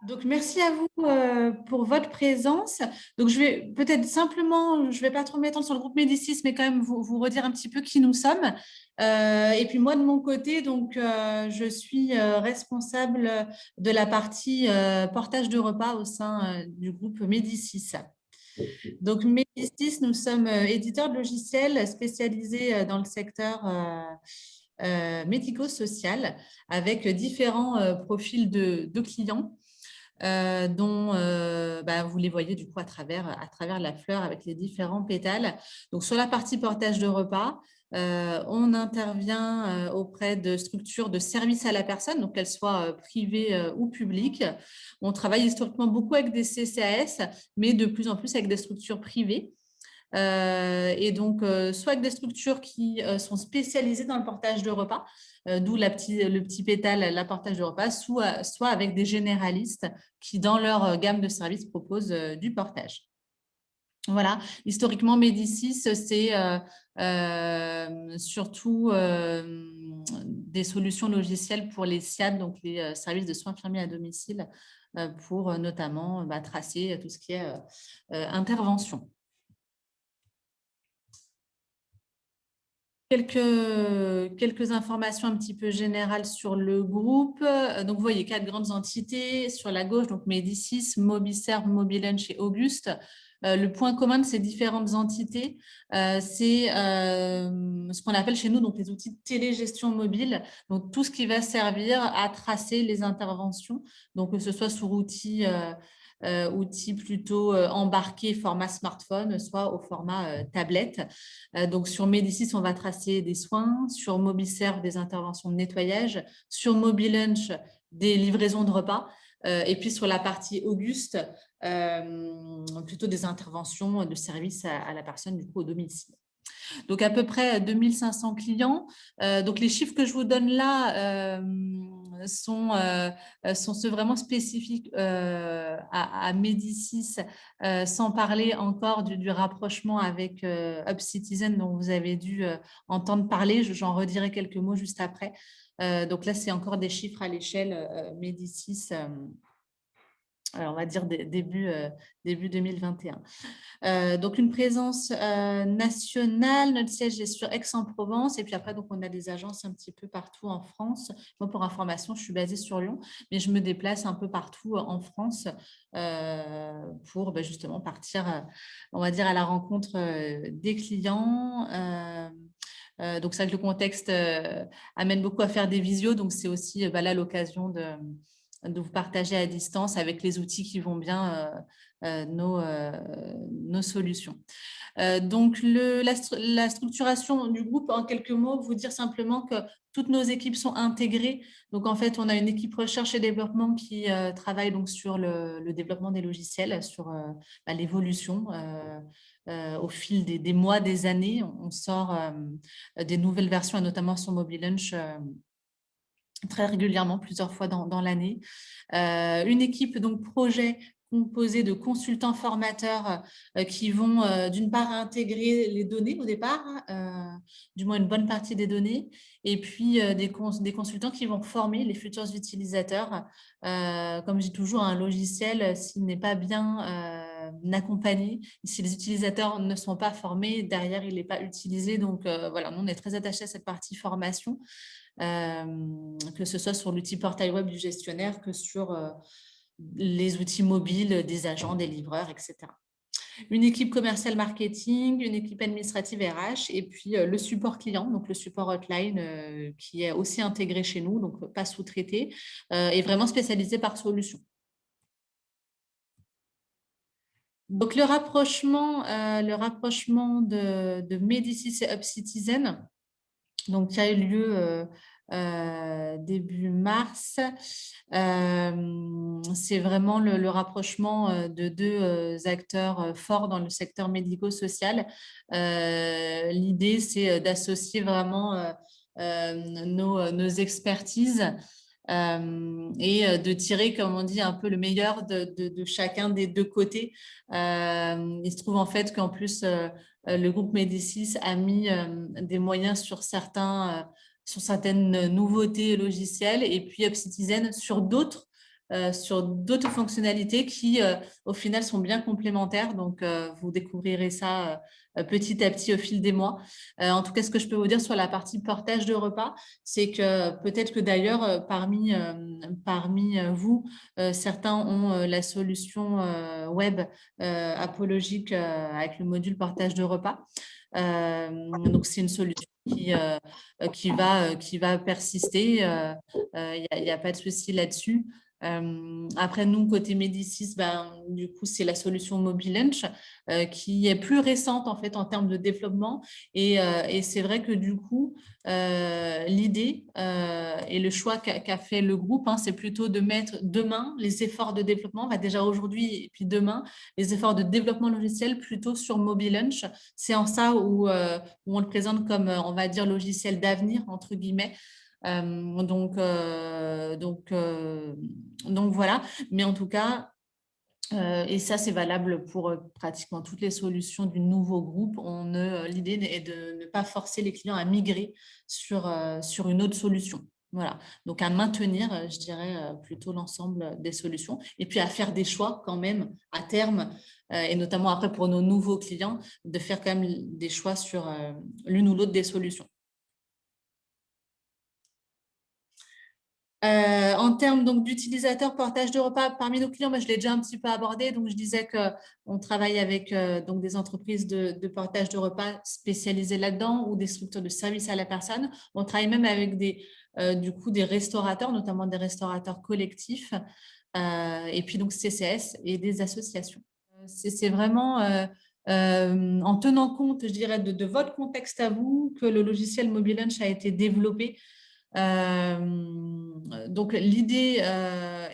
Donc, merci à vous pour votre présence. Donc, je vais peut-être simplement, je ne vais pas trop m'étendre sur le groupe Médicis, mais quand même vous redire un petit peu qui nous sommes. Et puis moi, de mon côté, donc, je suis responsable de la partie portage de repas au sein du groupe Médicis. Donc, Médicis, nous sommes éditeurs de logiciels spécialisés dans le secteur médico-social avec différents profils de clients dont vous les voyez du coup à travers la fleur avec les différents pétales. Donc sur la partie portage de repas, on intervient auprès de structures de services à la personne, donc qu'elles soient privées ou publiques. On travaille historiquement beaucoup avec des CCAS, mais de plus en plus avec des structures privées. Et donc, soit avec des structures qui sont spécialisées dans le portage de repas, d'où le petit pétale, la portage de repas, soit avec des généralistes qui, dans leur gamme de services, proposent du portage. Voilà, historiquement, Médicis, c'est surtout des solutions logicielles pour les SIAD, donc les services de soins infirmiers à domicile, pour notamment tracer tout ce qui est intervention. Quelques informations un petit peu générales sur le groupe. Donc, vous voyez 4 grandes entités. Sur la gauche, donc Médicis, Mobiserve, Mobilunch et Auguste. Le point commun de ces différentes entités, c'est ce qu'on appelle chez nous donc les outils de télégestion mobile. Donc, tout ce qui va servir à tracer les interventions, donc que ce soit sur outils plutôt embarqués format smartphone, soit au format tablette. Donc, sur Médicis, on va tracer des soins. Sur Mobiserve, des interventions de nettoyage. Sur Mobilunch, des livraisons de repas. Et puis, sur la partie Auguste, plutôt des interventions de service à la personne, du coup, au domicile. Donc, à peu près 2500 clients. Donc, les chiffres que je vous donne là sont ceux vraiment spécifiques à Médicis, sans parler encore du rapprochement avec UpCitizen dont vous avez dû entendre parler. J'en redirai quelques mots juste après. Donc là, c'est encore des chiffres à l'échelle Médicis. On va dire début 2021. Donc, une présence nationale. Notre siège est sur Aix-en-Provence. Et puis après, donc, on a des agences un petit peu partout en France. Moi, pour information, je suis basée sur Lyon, mais je me déplace un peu partout en France pour justement partir, on va dire, à la rencontre des clients. Donc, c'est vrai que le contexte amène beaucoup à faire des visios. Donc, c'est aussi là l'occasion de vous partager à distance avec les outils qui vont bien nos solutions. Donc, la structuration du groupe, en quelques mots, vous dire simplement que toutes nos équipes sont intégrées. Donc, en fait, on a une équipe recherche et développement qui travaille donc sur le développement des logiciels, sur l'évolution au fil des mois, des années. On sort des nouvelles versions, et notamment sur Mobilunch, très régulièrement, plusieurs fois dans l'année. Une équipe donc projet composée de consultants formateurs qui vont d'une part intégrer les données au départ, du moins une bonne partie des données, et puis des consultants qui vont former les futurs utilisateurs. Comme je dis toujours, un logiciel, s'il n'est pas bien accompagné, si les utilisateurs ne sont pas formés, derrière, il n'est pas utilisé. Donc, voilà, nous, on est très attachés à cette partie formation. Que ce soit sur l'outil portail web du gestionnaire que sur les outils mobiles des agents, des livreurs, etc. Une équipe commerciale marketing, une équipe administrative RH et puis le support client, donc le support hotline qui est aussi intégré chez nous, donc pas sous-traité, et vraiment spécialisé par solution. Donc le rapprochement de Médicis et UpCitizen, donc, qui a eu lieu début mars. C'est vraiment le rapprochement de deux acteurs forts dans le secteur médico-social. L'idée, c'est d'associer vraiment nos expertises et de tirer, comme on dit, un peu le meilleur de chacun des deux côtés. Il se trouve en fait qu'en plus, le groupe Médicis a mis des moyens sur certaines nouveautés logicielles et puis UpCitizen sur d'autres sur d'autres fonctionnalités qui, au final, sont bien complémentaires. Donc, vous découvrirez ça petit à petit au fil des mois. En tout cas, ce que je peux vous dire sur la partie partage de repas, c'est que peut-être que d'ailleurs, parmi vous, certains ont la solution web apologique avec le module partage de repas. Donc, c'est une solution qui va persister. Il n'y a pas de souci là-dessus. Après, nous, côté Médicis, ben, du coup, c'est la solution Mobile Lunch qui est plus récente en fait en termes de développement. Et c'est vrai que du coup, l'idée et le choix qu'a fait le groupe, hein, c'est plutôt de mettre demain les efforts de développement, déjà aujourd'hui et puis demain, les efforts de développement logiciel plutôt sur Mobile Lunch. C'est en ça où on le présente comme, on va dire, logiciel d'avenir, entre guillemets. Donc voilà, mais en tout cas, et ça c'est valable pour pratiquement toutes les solutions du nouveau groupe, l'idée est de ne pas forcer les clients à migrer sur une autre solution. Voilà, donc à maintenir, je dirais, plutôt l'ensemble des solutions et puis à faire des choix quand même à terme, et notamment après pour nos nouveaux clients, de faire quand même des choix sur l'une ou l'autre des solutions. En termes donc d'utilisateurs partage de repas parmi nos clients, moi, je l'ai déjà un petit peu abordé. Donc, je disais qu'on travaille avec donc des entreprises de partage de repas spécialisées là-dedans ou des structures de services à la personne. On travaille même avec du coup, des restaurateurs, notamment des restaurateurs collectifs, et puis donc CCS et des associations. C'est vraiment en tenant compte, je dirais, de votre contexte à vous que le logiciel Mobile Lunch a été développé. Donc, l'idée,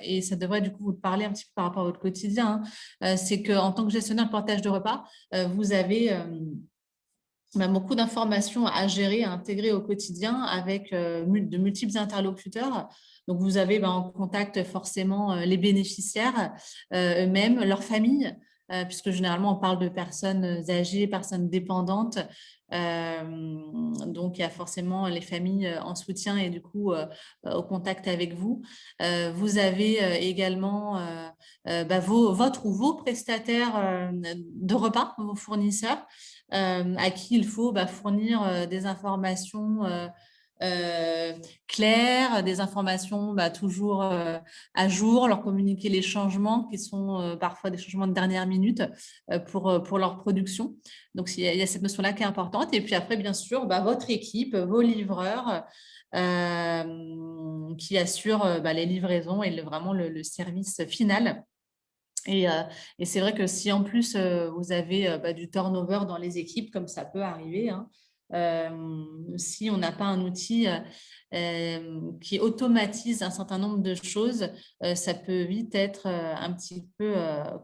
et ça devrait du coup vous parler un petit peu par rapport à votre quotidien, hein, c'est qu'en tant que gestionnaire de partage de repas, vous avez beaucoup d'informations à gérer, à intégrer au quotidien avec de multiples interlocuteurs. Donc, vous avez en contact forcément les bénéficiaires eux-mêmes, leurs familles, puisque généralement, on parle de personnes âgées, personnes dépendantes. Donc, il y a forcément les familles en soutien et du coup, au contact avec vous. Vous avez également votre ou vos prestataires de repas, vos fournisseurs, à qui il faut fournir des informations claires, des informations toujours à jour, leur communiquer les changements qui sont parfois des changements de dernière minute pour leur production. Donc, il y a cette notion-là qui est importante. Et puis après, bien sûr, votre équipe, vos livreurs qui assurent les livraisons et vraiment le service final. Et c'est vrai que si en plus vous avez du turnover dans les équipes, comme ça peut arriver, hein, si on n'a pas un outil qui automatise un certain nombre de choses, ça peut vite être un petit peu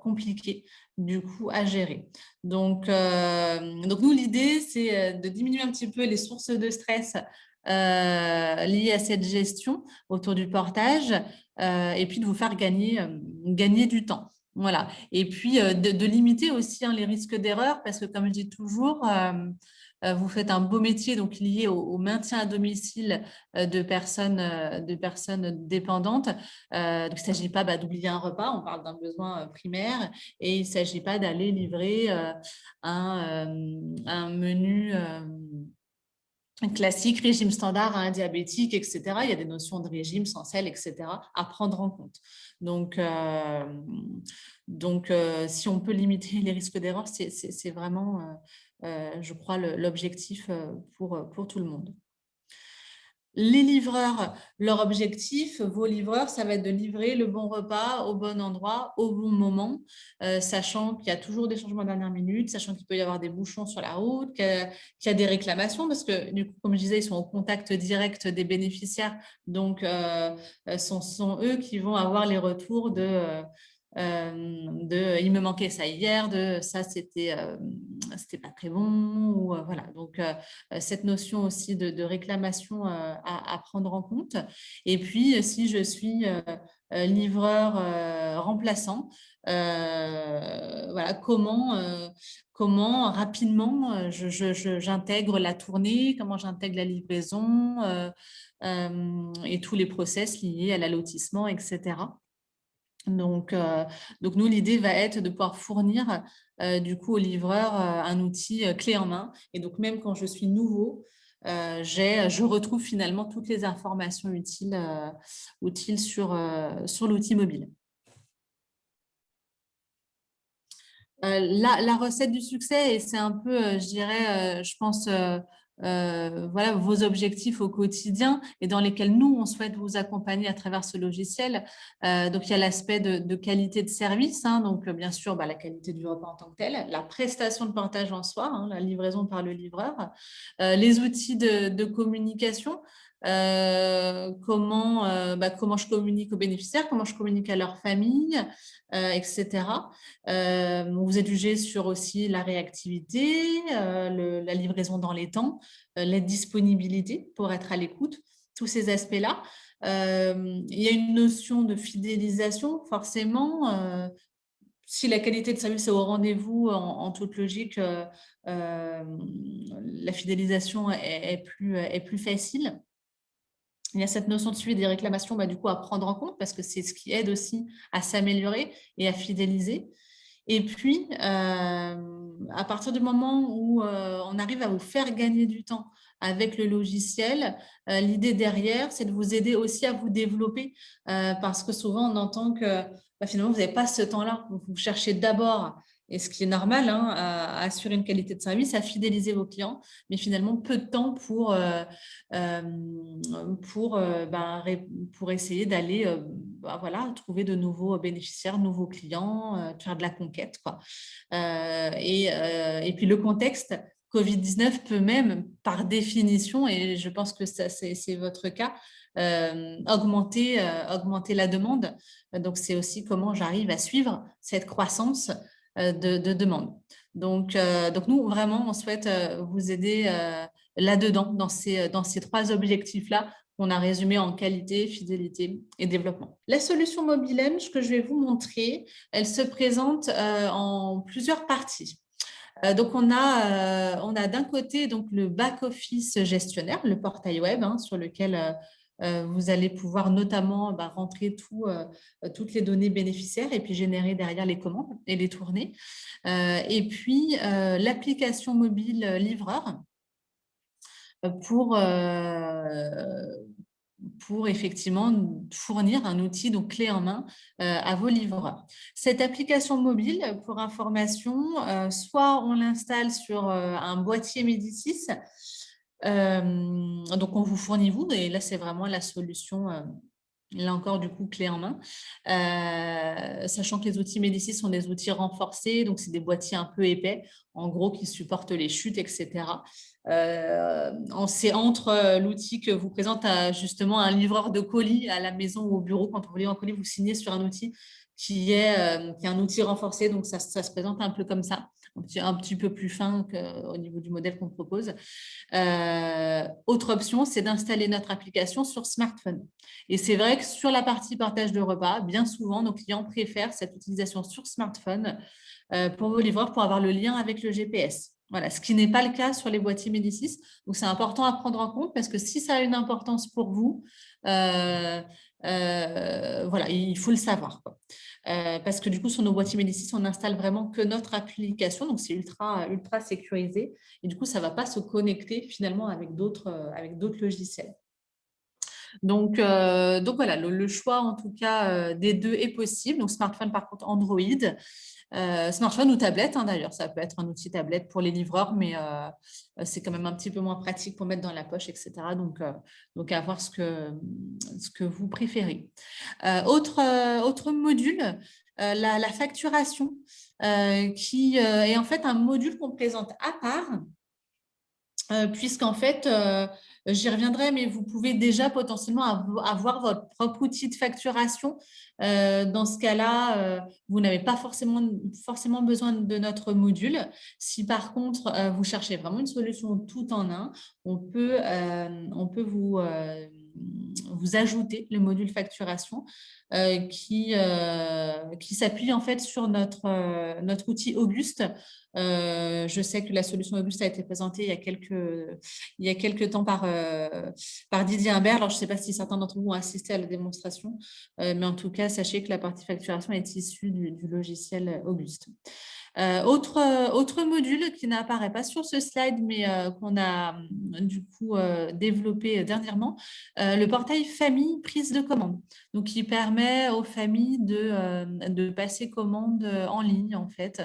compliqué du coup à gérer. Donc nous, l'idée, c'est de diminuer un petit peu les sources de stress liées à cette gestion autour du portage et puis de vous faire gagner du temps. Voilà. Et puis, de limiter aussi les risques d'erreur, parce que comme je dis toujours, vous faites un beau métier donc lié au maintien à domicile de personnes dépendantes. Donc, il ne s'agit pas d'oublier un repas, on parle d'un besoin primaire, et il ne s'agit pas d'aller livrer un menu classique, régime standard à un diabétique, etc. Il y a des notions de régime sans sel, etc. à prendre en compte. Donc, si on peut limiter les risques d'erreur, c'est vraiment, je crois, l'objectif pour tout le monde. Les livreurs, leur objectif, vos livreurs, ça va être de livrer le bon repas au bon endroit, au bon moment, sachant qu'il y a toujours des changements de dernière minute, sachant qu'il peut y avoir des bouchons sur la route, qu'il y a des réclamations, parce que du coup, comme je disais, ils sont au contact direct des bénéficiaires, donc ce sont eux qui vont avoir les retours il me manquait ça hier, de ça c'était pas très bon, ou voilà. Donc cette notion aussi de réclamation à prendre en compte. Et puis si je suis livreur remplaçant, voilà, comment rapidement j'intègre la tournée, comment j'intègre la livraison et tous les process liés à l'allotissement, etc. Donc nous, l'idée va être de pouvoir fournir du coup au livreur un outil clé en main. Et donc même quand je suis nouveau, je retrouve finalement toutes les informations utiles sur l'outil mobile. La recette du succès, et c'est un peu, je dirais, je pense, voilà, vos objectifs au quotidien et dans lesquels nous, on souhaite vous accompagner à travers ce logiciel. Donc, il y a l'aspect de qualité de service, hein, donc bien sûr, bah, la qualité du repas en tant que tel, la prestation de partage en soi, hein, la livraison par le livreur, les outils de communication. Comment je communique aux bénéficiaires, comment je communique à leur famille, etc. Vous êtes jugé sur aussi la réactivité, la livraison dans les temps, la disponibilité pour être à l'écoute, tous ces aspects-là. Il y a une notion de fidélisation, forcément. Si la qualité de service est au rendez-vous, en toute logique, la fidélisation est plus facile. Il y a cette notion de suivi des réclamations, bah, du coup, à prendre en compte parce que c'est ce qui aide aussi à s'améliorer et à fidéliser. Et puis, à partir du moment où on arrive à vous faire gagner du temps avec le logiciel, l'idée derrière, c'est de vous aider aussi à vous développer parce que souvent, on entend que bah, finalement, vous n'avez pas ce temps-là. Vous cherchez d'abord, et ce qui est normal, hein, à assurer une qualité de service, à fidéliser vos clients, mais finalement, peu de temps pour essayer d'aller voilà, trouver de nouveaux bénéficiaires, de nouveaux clients, faire de la conquête, quoi. Et puis le contexte Covid-19 peut même, par définition, et je pense que c'est votre cas, augmenter la demande. Donc, c'est aussi comment j'arrive à suivre cette croissance de demande. Donc, nous, vraiment, on souhaite vous aider là-dedans, dans ces trois objectifs-là qu'on a résumés en qualité, fidélité et développement. La solution MobileM, ce que je vais vous montrer, elle se présente en plusieurs parties. Donc, on a d'un côté donc, le back-office gestionnaire, le portail web, hein, sur lequel vous allez pouvoir notamment rentrer toutes les données bénéficiaires et puis générer derrière les commandes et les tourner. Et puis, l'application mobile livreur pour, pour effectivement fournir un outil donc clé en main à vos livreurs. Cette application mobile, pour information, soit on l'installe sur un boîtier Médicis, donc on vous fournit vous, et là c'est vraiment la solution. Là encore, du coup, clé en main. Sachant que les outils Médicis sont des outils renforcés, donc c'est des boîtiers un peu épais, en gros, qui supportent les chutes, etc. C'est entre l'outil que vous présente justement un livreur de colis à la maison ou au bureau. Quand vous voulez un colis, vous signez sur un outil qui est un outil renforcé, donc ça se présente un peu comme ça, un petit peu plus fin au niveau du modèle qu'on propose. Autre option, c'est d'installer notre application sur smartphone. Et c'est vrai que sur la partie partage de repas, bien souvent, nos clients préfèrent cette utilisation sur smartphone pour vos livreurs pour avoir le lien avec le GPS. Voilà, ce qui n'est pas le cas sur les boîtiers Médicis. Donc, c'est important à prendre en compte parce que si ça a une importance pour vous, voilà, il faut le savoir, quoi. Parce que du coup, sur nos boîtiers Médicis, on n'installe vraiment que notre application. Donc, c'est ultra sécurisé. Et du coup, ça ne va pas se connecter finalement avec d'autres logiciels. Donc voilà, le choix en tout cas des deux est possible. Donc, smartphone, par contre, Android. Smartphone ou tablette, hein, d'ailleurs, ça peut être un outil tablette pour les livreurs, mais c'est quand même un petit peu moins pratique pour mettre dans la poche, etc. Donc à voir ce que vous préférez. Autre module, la facturation, qui est en fait un module qu'on présente à part, puisqu'en fait, j'y reviendrai, mais vous pouvez déjà potentiellement avoir votre propre outil de facturation. Dans ce cas-là, vous n'avez pas forcément besoin de notre module. Si par contre, vous cherchez vraiment une solution tout en un, on peut vous ajouter le module facturation qui s'appuie en fait sur notre outil Auguste. Je sais que la solution Auguste a été présentée il y a quelques temps par Didier Imbert. Alors, je ne sais pas si certains d'entre vous ont assisté à la démonstration, mais en tout cas, sachez que la partie facturation est issue du logiciel Auguste. Autre module qui n'apparaît pas sur ce slide, mais qu'on a du coup développé dernièrement, le portail famille prise de commande. Donc, qui permet aux familles de passer commande en ligne, en fait,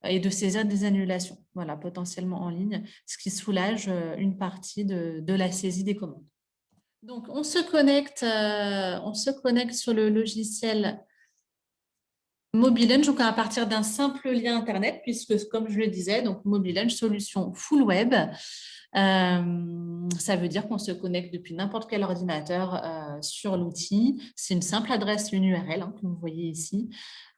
et de saisir des annulations, voilà, potentiellement en ligne, ce qui soulage une partie de la saisie des commandes. Donc, on se connecte sur le logiciel Mobilenge, donc à partir d'un simple lien Internet, puisque, comme je le disais, donc Mobilenge, solution full web. Ça veut dire qu'on se connecte depuis n'importe quel ordinateur sur l'outil. C'est une simple adresse, une URL, hein, comme vous voyez ici.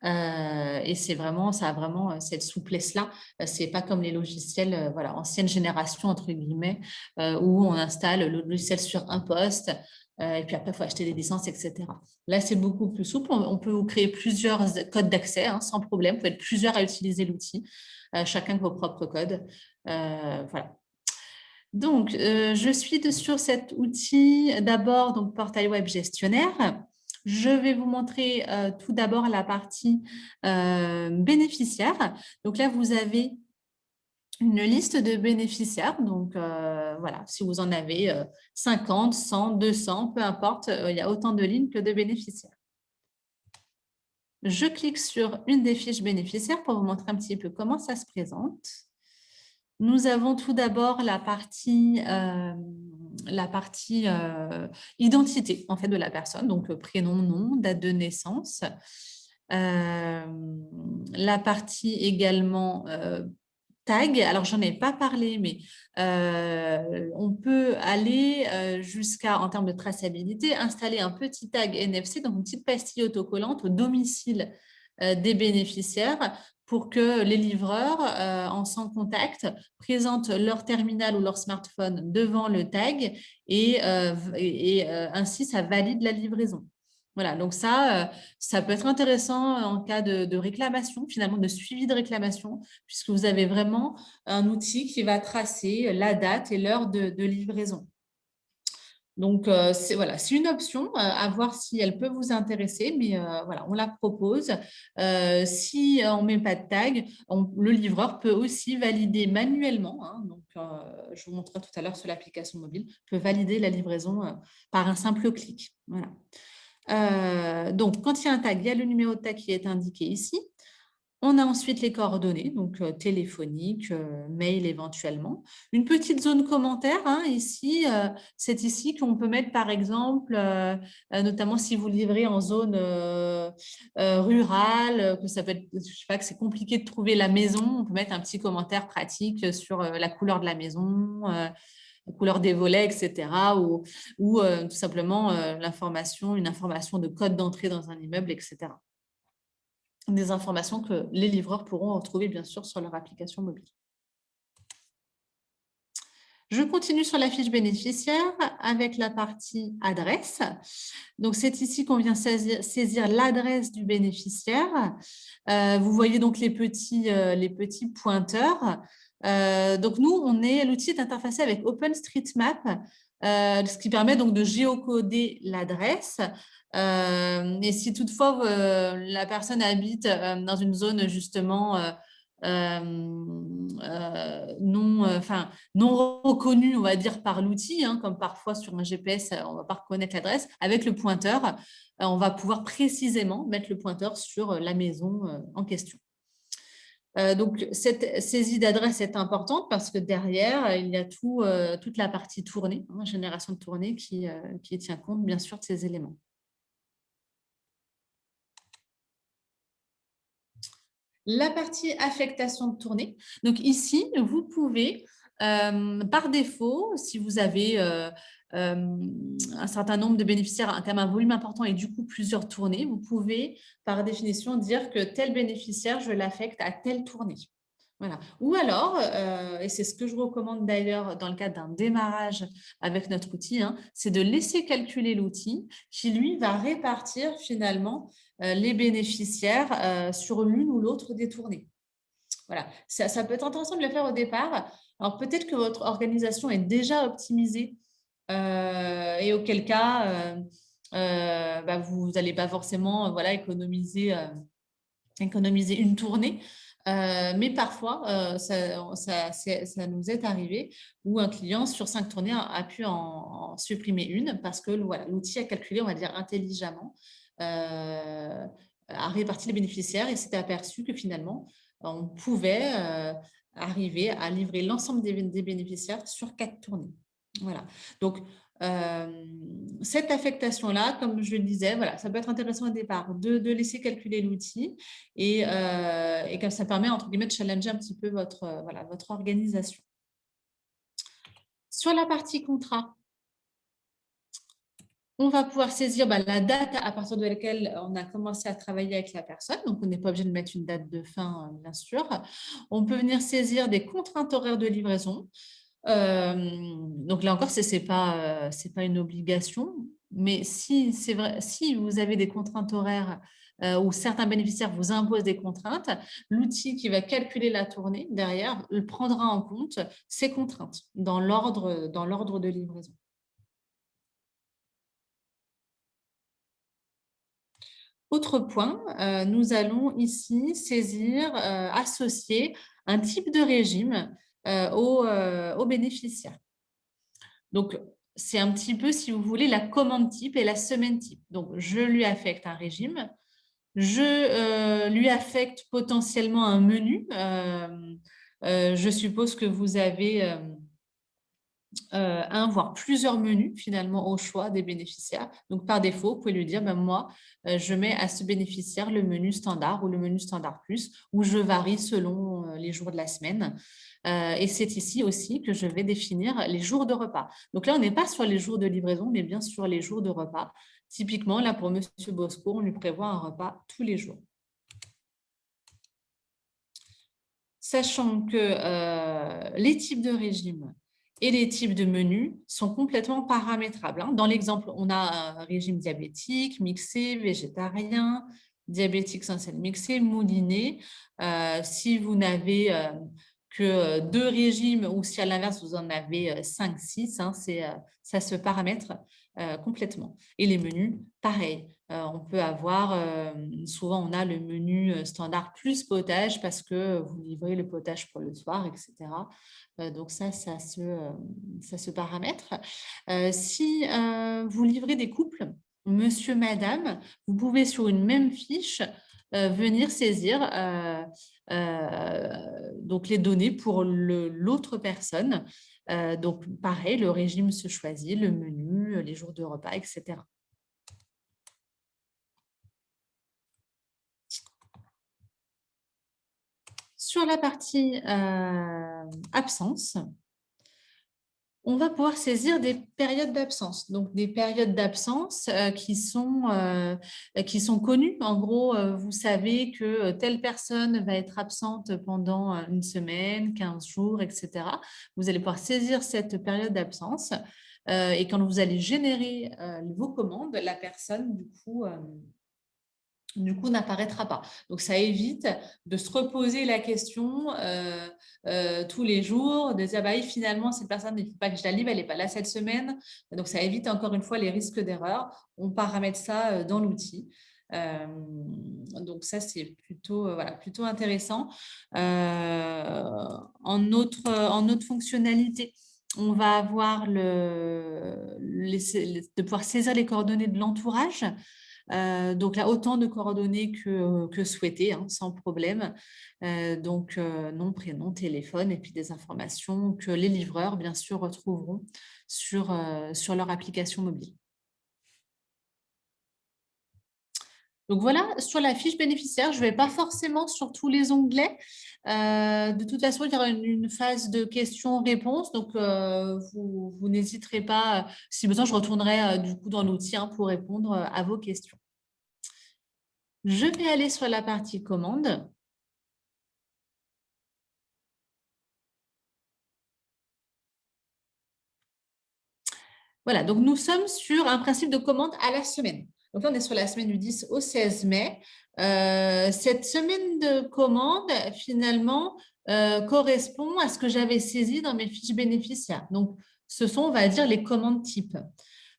Et ça a vraiment cette souplesse-là. C'est pas comme les logiciels voilà, ancienne génération, entre guillemets, où on installe le logiciel sur un poste. Et puis après, il faut acheter des licences, etc. Là, c'est beaucoup plus souple. On peut vous créer plusieurs codes d'accès hein, sans problème. Vous pouvez être plusieurs à utiliser l'outil, chacun vos propres codes. Voilà. Donc, je suis sur cet outil d'abord, donc portail web gestionnaire. Je vais vous montrer tout d'abord la partie bénéficiaire. Donc là, vous avez une liste de bénéficiaires. Donc, voilà, si vous en avez 50, 100, 200, peu importe, il y a autant de lignes que de bénéficiaires. Je clique sur une des fiches bénéficiaires pour vous montrer un petit peu comment ça se présente. Nous avons tout d'abord la partie identité en fait, de la personne, donc prénom, nom, date de naissance. La partie également tag, alors j'en ai pas parlé, mais on peut aller jusqu'à, en termes de traçabilité, installer un petit tag NFC, donc une petite pastille autocollante au domicile des bénéficiaires pour que les livreurs, en sans contact, présentent leur terminal ou leur smartphone devant le tag et ainsi ça valide la livraison. Voilà, donc ça peut être intéressant en cas de réclamation, finalement de suivi de réclamation, puisque vous avez vraiment un outil qui va tracer la date et l'heure de livraison. Donc, c'est une option à voir si elle peut vous intéresser, mais voilà, on la propose. Si on ne met pas de tag, le livreur peut aussi valider manuellement, hein, donc je vous montrerai tout à l'heure sur l'application mobile, peut valider la livraison par un simple clic. Voilà. Donc, quand il y a un tag, il y a le numéro de tag qui est indiqué ici. On a ensuite les coordonnées, donc téléphoniques, mail éventuellement. Une petite zone commentaire, hein, ici, c'est ici qu'on peut mettre par exemple, notamment si vous livrez en zone rurale, que ça peut être, je sais pas, que c'est compliqué de trouver la maison, on peut mettre un petit commentaire pratique sur la couleur de la maison, la couleur des volets, etc. Ou tout simplement une information de code d'entrée dans un immeuble, etc. Des informations que les livreurs pourront retrouver bien sûr sur leur application mobile. Je continue sur la fiche bénéficiaire avec la partie adresse. Donc, c'est ici qu'on vient saisir l'adresse du bénéficiaire. Vous voyez donc les petits pointeurs. Donc, nous, l'outil est interfacé avec OpenStreetMap, ce qui permet donc de géocoder l'adresse. Et si toutefois la personne habite dans une zone justement non reconnue, on va dire, par l'outil, hein, comme parfois sur un GPS, on ne va pas reconnaître l'adresse, avec le pointeur, on va pouvoir précisément mettre le pointeur sur la maison en question. Donc, cette saisie d'adresse est importante parce que derrière, il y a toute la partie tournée, hein, génération de tournée qui tient compte, bien sûr, de ces éléments. La partie affectation de tournée. Donc, ici, vous pouvez, par défaut, si vous avez un certain nombre de bénéficiaires, un volume important et du coup plusieurs tournées, vous pouvez, par définition, dire que tel bénéficiaire, je l'affecte à telle tournée. Voilà. Ou alors, et c'est ce que je recommande d'ailleurs dans le cadre d'un démarrage avec notre outil, hein, c'est de laisser calculer l'outil qui, lui, va répartir finalement les bénéficiaires sur l'une ou l'autre des tournées. Voilà. Ça peut être intéressant de le faire au départ. Alors, peut-être que votre organisation est déjà optimisée et auquel cas, bah, vous n'allez pas forcément voilà, économiser une tournée. Mais parfois, ça nous est arrivé où un client sur 5 tournées a pu en supprimer une parce que voilà, l'outil a calculé, on va dire, intelligemment, a réparti les bénéficiaires et s'était aperçu que finalement, on pouvait arriver à livrer l'ensemble des bénéficiaires sur 4 tournées. Voilà. Donc, cette affectation-là, comme je le disais, voilà, ça peut être intéressant au départ de laisser calculer l'outil et comme ça permet, entre guillemets, de challenger un petit peu voilà, votre organisation. Sur la partie contrat, on va pouvoir saisir la date à partir de laquelle on a commencé à travailler avec la personne. Donc, on n'est pas obligé de mettre une date de fin, bien sûr. On peut venir saisir des contraintes horaires de livraison. Donc là encore, ce n'est pas une obligation, mais si c'est vrai, si vous avez des contraintes horaires ou certains bénéficiaires vous imposent des contraintes, l'outil qui va calculer la tournée derrière le prendra en compte ces contraintes dans l'ordre de livraison. Autre point, nous allons ici saisir, associer un type de régime aux bénéficiaires. Donc, c'est un petit peu, si vous voulez, la commande type et la semaine type. Donc, je lui affecte un régime, je lui affecte potentiellement un menu. Je suppose que vous avez un, voire plusieurs menus finalement au choix des bénéficiaires. Donc, par défaut, vous pouvez lui dire, moi, je mets à ce bénéficiaire le menu standard ou le menu standard plus, ou je varie selon les jours de la semaine. Et c'est ici aussi que je vais définir les jours de repas. Donc là, on n'est pas sur les jours de livraison, mais bien sur les jours de repas. Typiquement, là, pour Monsieur Bosco, on lui prévoit un repas tous les jours. Sachant que les types de régimes et les types de menus sont complètement paramétrables. Dans l'exemple, on a un régime diabétique, mixé, végétarien, diabétique sans sel mixé, mouliné. Si vous n'avez que 2 régimes ou si à l'inverse, vous en avez 5, 6, ça se paramètre complètement. Et les menus, pareil. On peut avoir, souvent on a le menu standard plus potage parce que vous livrez le potage pour le soir, etc. Donc ça se paramètre. Si vous livrez des couples, monsieur, madame, vous pouvez sur une même fiche venir saisir donc les données pour l'autre personne. Donc pareil, le régime se choisit, le menu, les jours de repas, etc. Sur la partie absence, on va pouvoir saisir des périodes d'absence. Donc, des périodes d'absence qui sont connues. En gros, vous savez que telle personne va être absente pendant une semaine, 15 jours, etc. Vous allez pouvoir saisir cette période d'absence. Et quand vous allez générer vos commandes, la personne, du coup, n'apparaîtra pas. Donc, ça évite de se reposer la question tous les jours, de dire, finalement, cette personne, il ne faut pas que je la livre, elle n'est pas là cette semaine. Donc, ça évite encore une fois les risques d'erreur. On paramètre ça dans l'outil. Donc, ça, c'est plutôt intéressant. En autre fonctionnalité, on va avoir de pouvoir saisir les coordonnées de l'entourage. Donc là, autant de coordonnées que souhaité, sans problème. Donc, nom, prénom, téléphone et puis des informations que les livreurs, bien sûr, retrouveront sur leur application mobile. Donc voilà, sur la fiche bénéficiaire, je ne vais pas forcément sur tous les onglets. De toute façon, il y aura une phase de questions-réponses. Donc, vous n'hésiterez pas. Si besoin, je retournerai du coup dans l'outil pour répondre à vos questions. Je vais aller sur la partie commande. Voilà, donc nous sommes sur un principe de commande à la semaine. Donc là, on est sur la semaine du 10 au 16 mai. Cette semaine de commande, finalement, correspond à ce que j'avais saisi dans mes fiches bénéficiaires. Donc, ce sont, on va dire, les commandes type.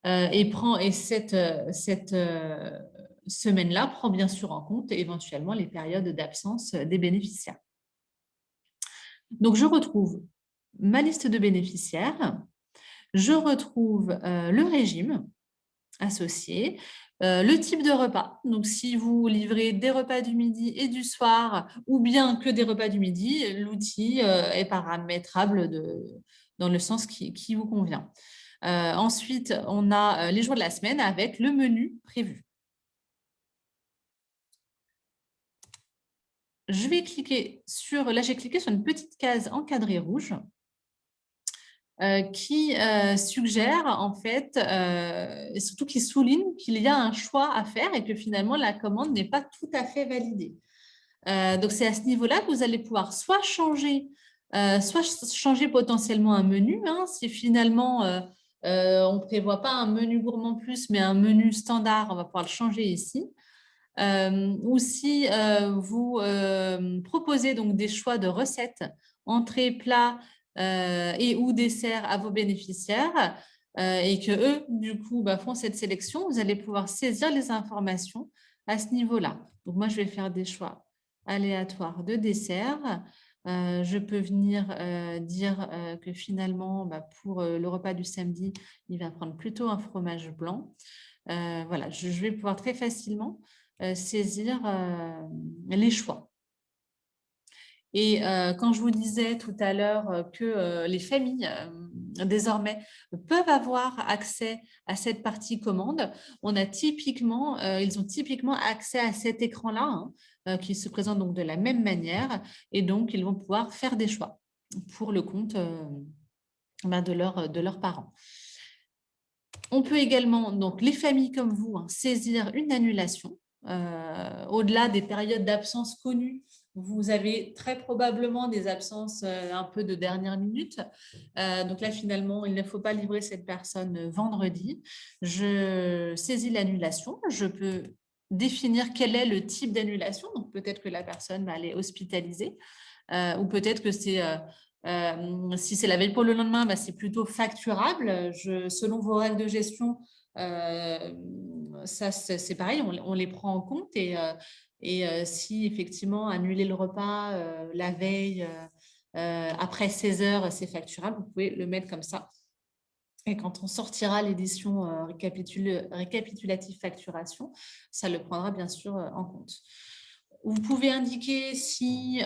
Et cette semaine-là prend bien sûr en compte éventuellement les périodes d'absence des bénéficiaires. Donc, je retrouve ma liste de bénéficiaires. Je retrouve le régime associé, le type de repas. Donc, si vous livrez des repas du midi et du soir, ou bien que des repas du midi, l'outil est paramétrable dans le sens qui vous convient. Ensuite, on a les jours de la semaine avec le menu prévu. Je vais cliquer sur, là j'ai cliqué sur une petite case encadrée rouge qui suggère en fait, et surtout qui souligne qu'il y a un choix à faire et que finalement la commande n'est pas tout à fait validée. Donc c'est à ce niveau-là que vous allez pouvoir soit changer potentiellement un menu, hein, si finalement on ne prévoit pas un menu gourmand plus, mais un menu standard, on va pouvoir le changer ici. Ou si vous proposez donc des choix de recettes, entrée, plat et ou dessert à vos bénéficiaires et que eux, du coup, font cette sélection, vous allez pouvoir saisir les informations à ce niveau-là. Donc, moi, je vais faire des choix aléatoires de dessert. Je peux venir dire que finalement, pour le repas du samedi, il va prendre plutôt un fromage blanc. Voilà, je vais pouvoir très facilement saisir les choix. Et quand je vous disais tout à l'heure que les familles, désormais, peuvent avoir accès à cette partie commande, ils ont typiquement accès à cet écran-là, hein, qui se présente donc de la même manière, et donc ils vont pouvoir faire des choix pour le compte de leurs parents. On peut également, donc les familles comme vous, hein, saisir une annulation. Au-delà des périodes d'absence connues, vous avez très probablement des absences un peu de dernière minute. Donc là, finalement, il ne faut pas livrer cette personne vendredi. Je saisis l'annulation. Je peux définir quel est le type d'annulation. Donc peut-être que la personne va aller hospitaliser ou peut-être que c'est... si c'est la veille pour le lendemain, c'est plutôt facturable. Selon vos règles de gestion, ça c'est pareil, on les prend en compte et si effectivement annuler le repas la veille après 16 heures, c'est facturable, vous pouvez le mettre comme ça. Et quand on sortira l'édition récapitulative facturation, ça le prendra bien sûr en compte. Vous pouvez indiquer si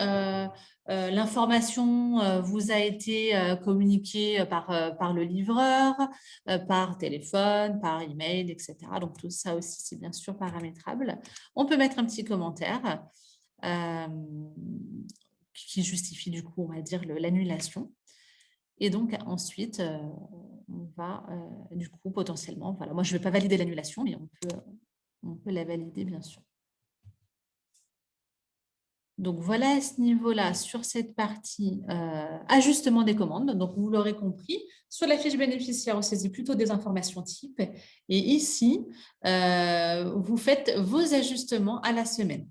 l'information vous a été communiquée par le livreur, par téléphone, par email, etc. Donc, tout ça aussi, c'est bien sûr paramétrable. On peut mettre un petit commentaire qui justifie, du coup, on va dire, l'annulation. Et donc, ensuite, on va, du coup, potentiellement, voilà, moi, je ne vais pas valider l'annulation, mais on peut la valider, bien sûr. Donc, voilà à ce niveau-là, sur cette partie ajustement des commandes. Donc, vous l'aurez compris, sur la fiche bénéficiaire, on saisit plutôt des informations types. Et ici, vous faites vos ajustements à la semaine.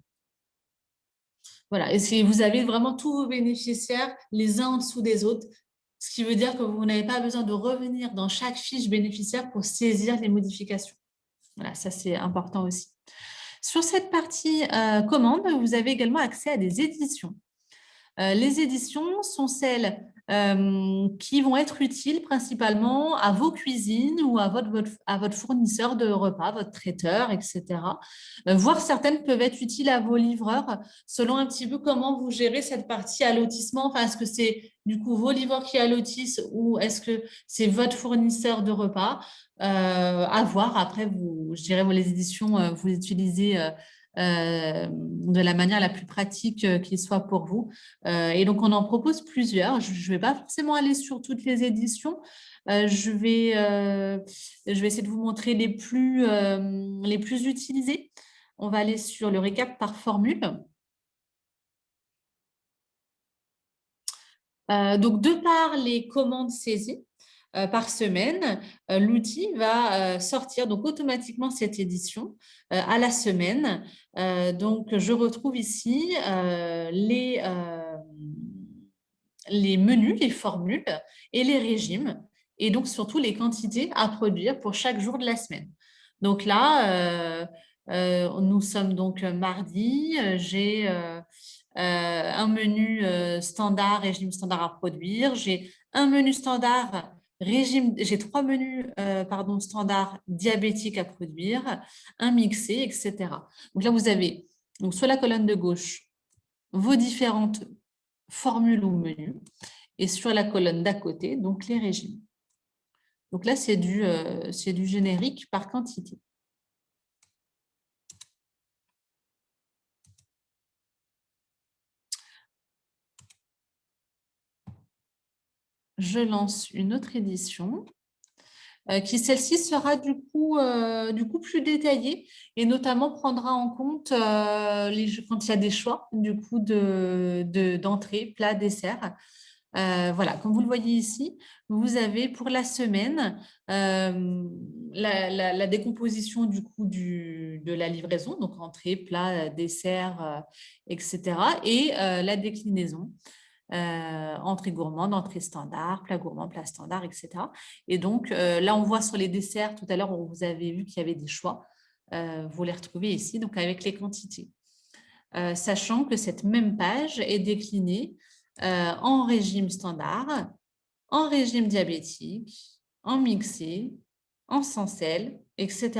Voilà, et vous avez vraiment tous vos bénéficiaires les uns en dessous des autres, ce qui veut dire que vous n'avez pas besoin de revenir dans chaque fiche bénéficiaire pour saisir les modifications. Voilà, ça c'est important aussi. Sur cette partie commande, vous avez également accès à des éditions. Les éditions sont celles qui vont être utiles principalement à vos cuisines ou à votre fournisseur de repas, votre traiteur, etc. Voire certaines peuvent être utiles à vos livreurs selon un petit peu comment vous gérez cette partie allotissement. Enfin, est-ce que c'est du coup vos livreurs qui allotissent ou est-ce que c'est votre fournisseur de repas à voir. Après, je dirais, les éditions, vous les utilisez de la manière la plus pratique qui soit pour vous. Et donc, on en propose plusieurs. Je ne vais pas forcément aller sur toutes les éditions. Je vais essayer de vous montrer les plus utilisés. On va aller sur le récap par formule. Donc, de par les commandes saisies, par semaine, l'outil va sortir donc automatiquement cette édition à la semaine. Donc, je retrouve ici les menus, les formules et les régimes, et donc surtout les quantités à produire pour chaque jour de la semaine. Donc là, nous sommes donc mardi, j'ai un menu standard, régime standard à produire, j'ai un menu standard, régime, j'ai trois menus pardon, standard diabétique à produire, un mixé, etc. Donc là, vous avez donc, sur la colonne de gauche vos différentes formules ou menus, et sur la colonne d'à côté, donc les régimes. Donc là, c'est du générique par quantité. Je lance une autre édition qui, celle-ci, sera du coup plus détaillée et notamment prendra en compte quand il y a des choix du coup d'entrée, plat, dessert. Voilà, comme vous le voyez ici, vous avez pour la semaine la décomposition du coup de la livraison, donc entrée, plat, dessert, etc. Et la déclinaison, entrée gourmande, entrée standard, plat gourmand, plat standard, etc. Et donc là, on voit sur les desserts, tout à l'heure, vous avez vu qu'il y avait des choix. Vous les retrouvez ici, donc avec les quantités. Sachant que cette même page est déclinée en régime standard, en régime diabétique, en mixé, en sans sel, etc.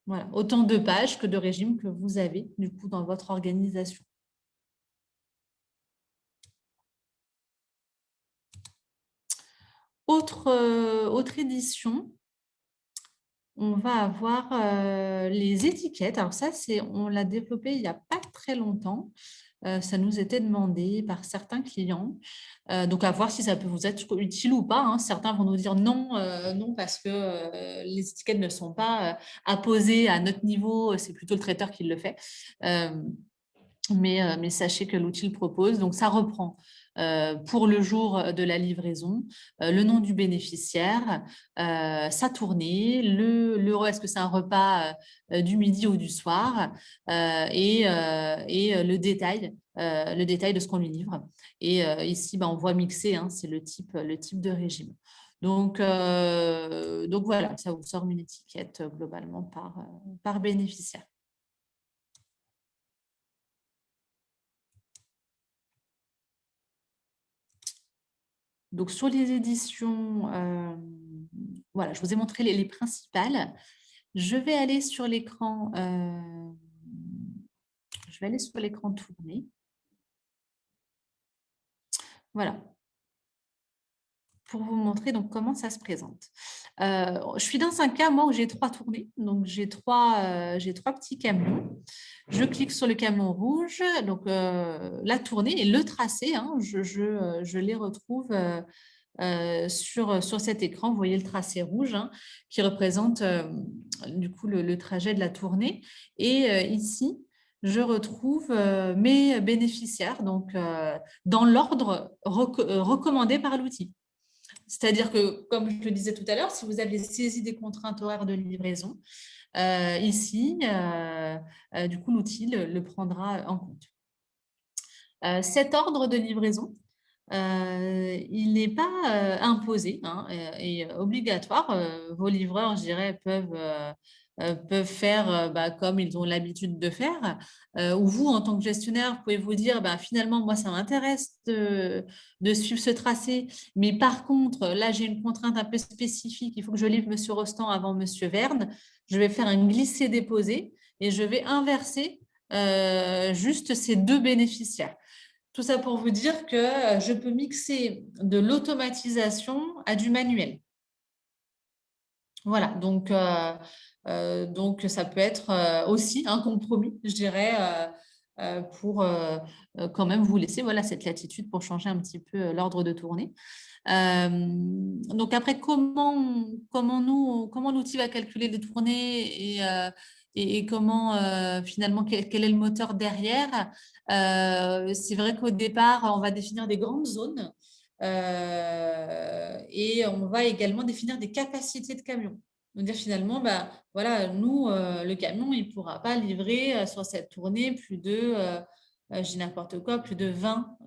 Voilà, autant de pages que de régimes que vous avez du coup dans votre organisation. Autre édition, on va avoir les étiquettes. Alors ça, on l'a développé il n'y a pas très longtemps. Ça nous était demandé par certains clients. Donc, à voir si ça peut vous être utile ou pas, hein. Certains vont nous dire non, non parce que les étiquettes ne sont pas apposées à notre niveau. C'est plutôt le traiteur qui le fait. Mais sachez que l'outil le propose. Donc, ça reprend pour le jour de la livraison le nom du bénéficiaire, sa tournée, est-ce que c'est un repas du midi ou du soir, et le détail de ce qu'on lui livre. Et ici, on voit mixer, hein, c'est le type de régime. Donc voilà, ça vous sort une étiquette globalement par bénéficiaire. Donc, sur les éditions, voilà, je vous ai montré les principales. Je vais aller sur l'écran tourné. Voilà, pour vous montrer donc comment ça se présente. Je suis dans un cas, moi, où j'ai trois tournées. Donc, j'ai trois petits camions. Je clique sur le camion rouge. Donc, la tournée et le tracé, hein, je les retrouve sur cet écran. Vous voyez le tracé rouge, hein, qui représente du coup le trajet de la tournée. Et ici, je retrouve mes bénéficiaires donc, dans l'ordre recommandé par l'outil. C'est-à-dire que, comme je le disais tout à l'heure, si vous avez saisi des contraintes horaires de livraison, ici, du coup, l'outil le prendra en compte. Cet ordre de livraison, il n'est pas imposé, hein, et obligatoire. Vos livreurs, je dirais, peuvent faire comme ils ont l'habitude de faire. Ou vous, en tant que gestionnaire, pouvez vous dire, finalement, moi, ça m'intéresse de suivre ce tracé. Mais par contre, là, j'ai une contrainte un peu spécifique. Il faut que je livre M. Rostand avant M. Verne. Je vais faire un glisser-déposer et je vais inverser juste ces deux bénéficiaires. Tout ça pour vous dire que je peux mixer de l'automatisation à du manuel. Voilà, donc ça peut être aussi un compromis, je dirais, pour quand même vous laisser cette latitude pour changer un petit peu l'ordre de tournée. Donc après, comment l'outil va calculer les tournées et comment finalement quel est le moteur derrière. C'est vrai qu'au départ, on va définir des grandes zones Et on va également définir des capacités de camion. Donc, dire finalement, bah, voilà, nous, le camion, il ne pourra pas livrer sur cette tournée plus de, j'ai n'importe quoi, plus de 20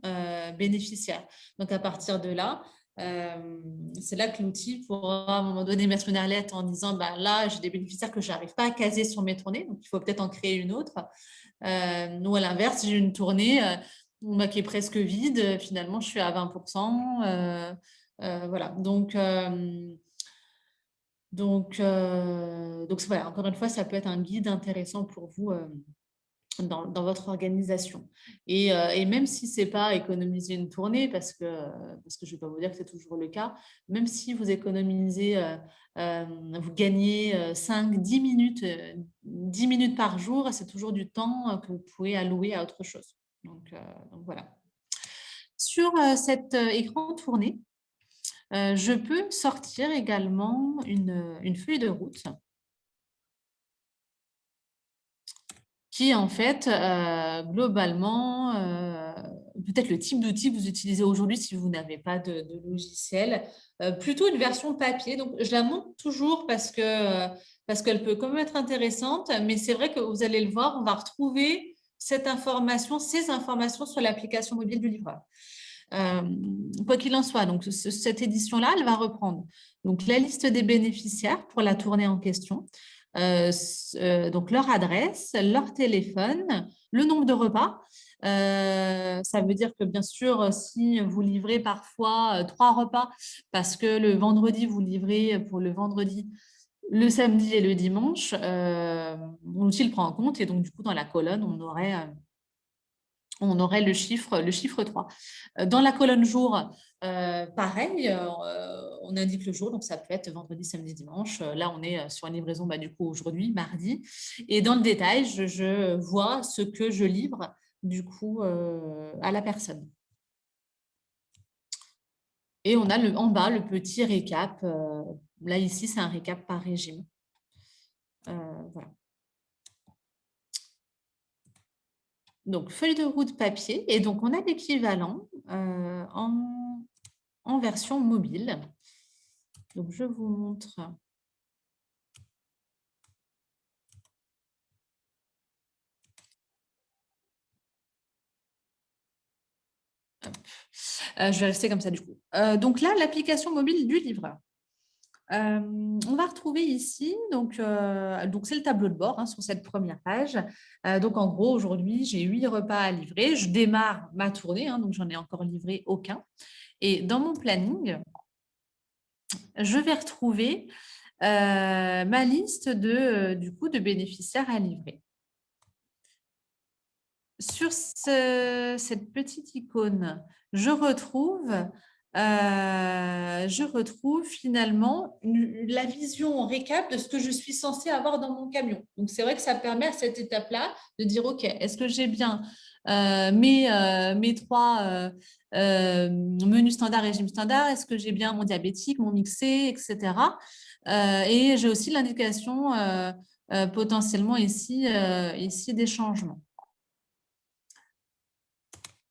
bénéficiaires. Donc, à partir de là, c'est là que l'outil pourra à un moment donné mettre une alerte en disant, bah, là, j'ai des bénéficiaires que je n'arrive pas à caser sur mes tournées, donc il faut peut-être en créer une autre. Nous, à l'inverse, j'ai une tournée qui est presque vide. Finalement, je suis à 20%. Voilà. Donc voilà, encore une fois, ça peut être un guide intéressant pour vous dans votre organisation. Et même si ce n'est pas économiser une tournée, parce que je ne vais pas vous dire que c'est toujours le cas, même si vous économisez, vous gagnez 5, 10 minutes, 10 minutes par jour, c'est toujours du temps que vous pouvez allouer à autre chose. Donc voilà. Sur cet écran tourné, je peux sortir également une feuille de route qui, en fait, globalement, peut-être le type d'outil que vous utilisez aujourd'hui si vous n'avez pas de logiciel, plutôt une version papier. Donc, je la montre toujours parce qu'elle peut quand même être intéressante, mais c'est vrai que vous allez le voir, on va retrouver ces informations sur l'application mobile du livreur. Quoi qu'il en soit, donc cette édition-là, elle va reprendre donc la liste des bénéficiaires pour la tournée en question, donc leur adresse, leur téléphone, le nombre de repas. Ça veut dire que bien sûr, si vous livrez parfois 3 repas, parce que le vendredi, vous livrez pour le vendredi, le samedi et le dimanche, l'outil le prend en compte et donc du coup, dans la colonne, on aurait le chiffre 3. Dans la colonne jour, pareil, on indique le jour, donc ça peut être vendredi, samedi, dimanche. Là, on est sur une livraison du coup aujourd'hui, mardi. Et dans le détail, je vois ce que je livre du coup à la personne. Et on a en bas le petit récap. Là, ici, c'est un récap par régime. Voilà. Donc, feuille de route papier. Et donc, on a l'équivalent en version mobile. Donc, je vous montre. Je vais rester comme ça du coup. Donc là, l'application mobile du livreur. On va retrouver ici, donc c'est le tableau de bord sur cette première page. Donc en gros, aujourd'hui, j'ai 8 repas à livrer. Je démarre ma tournée, donc j'en ai encore livré aucun. Et dans mon planning, je vais retrouver ma liste du coup, de bénéficiaires à livrer. Sur cette petite icône, je retrouve finalement la vision en récap de ce que je suis censée avoir dans mon camion. Donc, c'est vrai que ça permet à cette étape-là de dire, OK, est-ce que j'ai bien mes 3 menus standards, régime standard? Est-ce que j'ai bien mon diabétique, mon mixé, etc. Et j'ai aussi l'indication potentiellement ici des changements.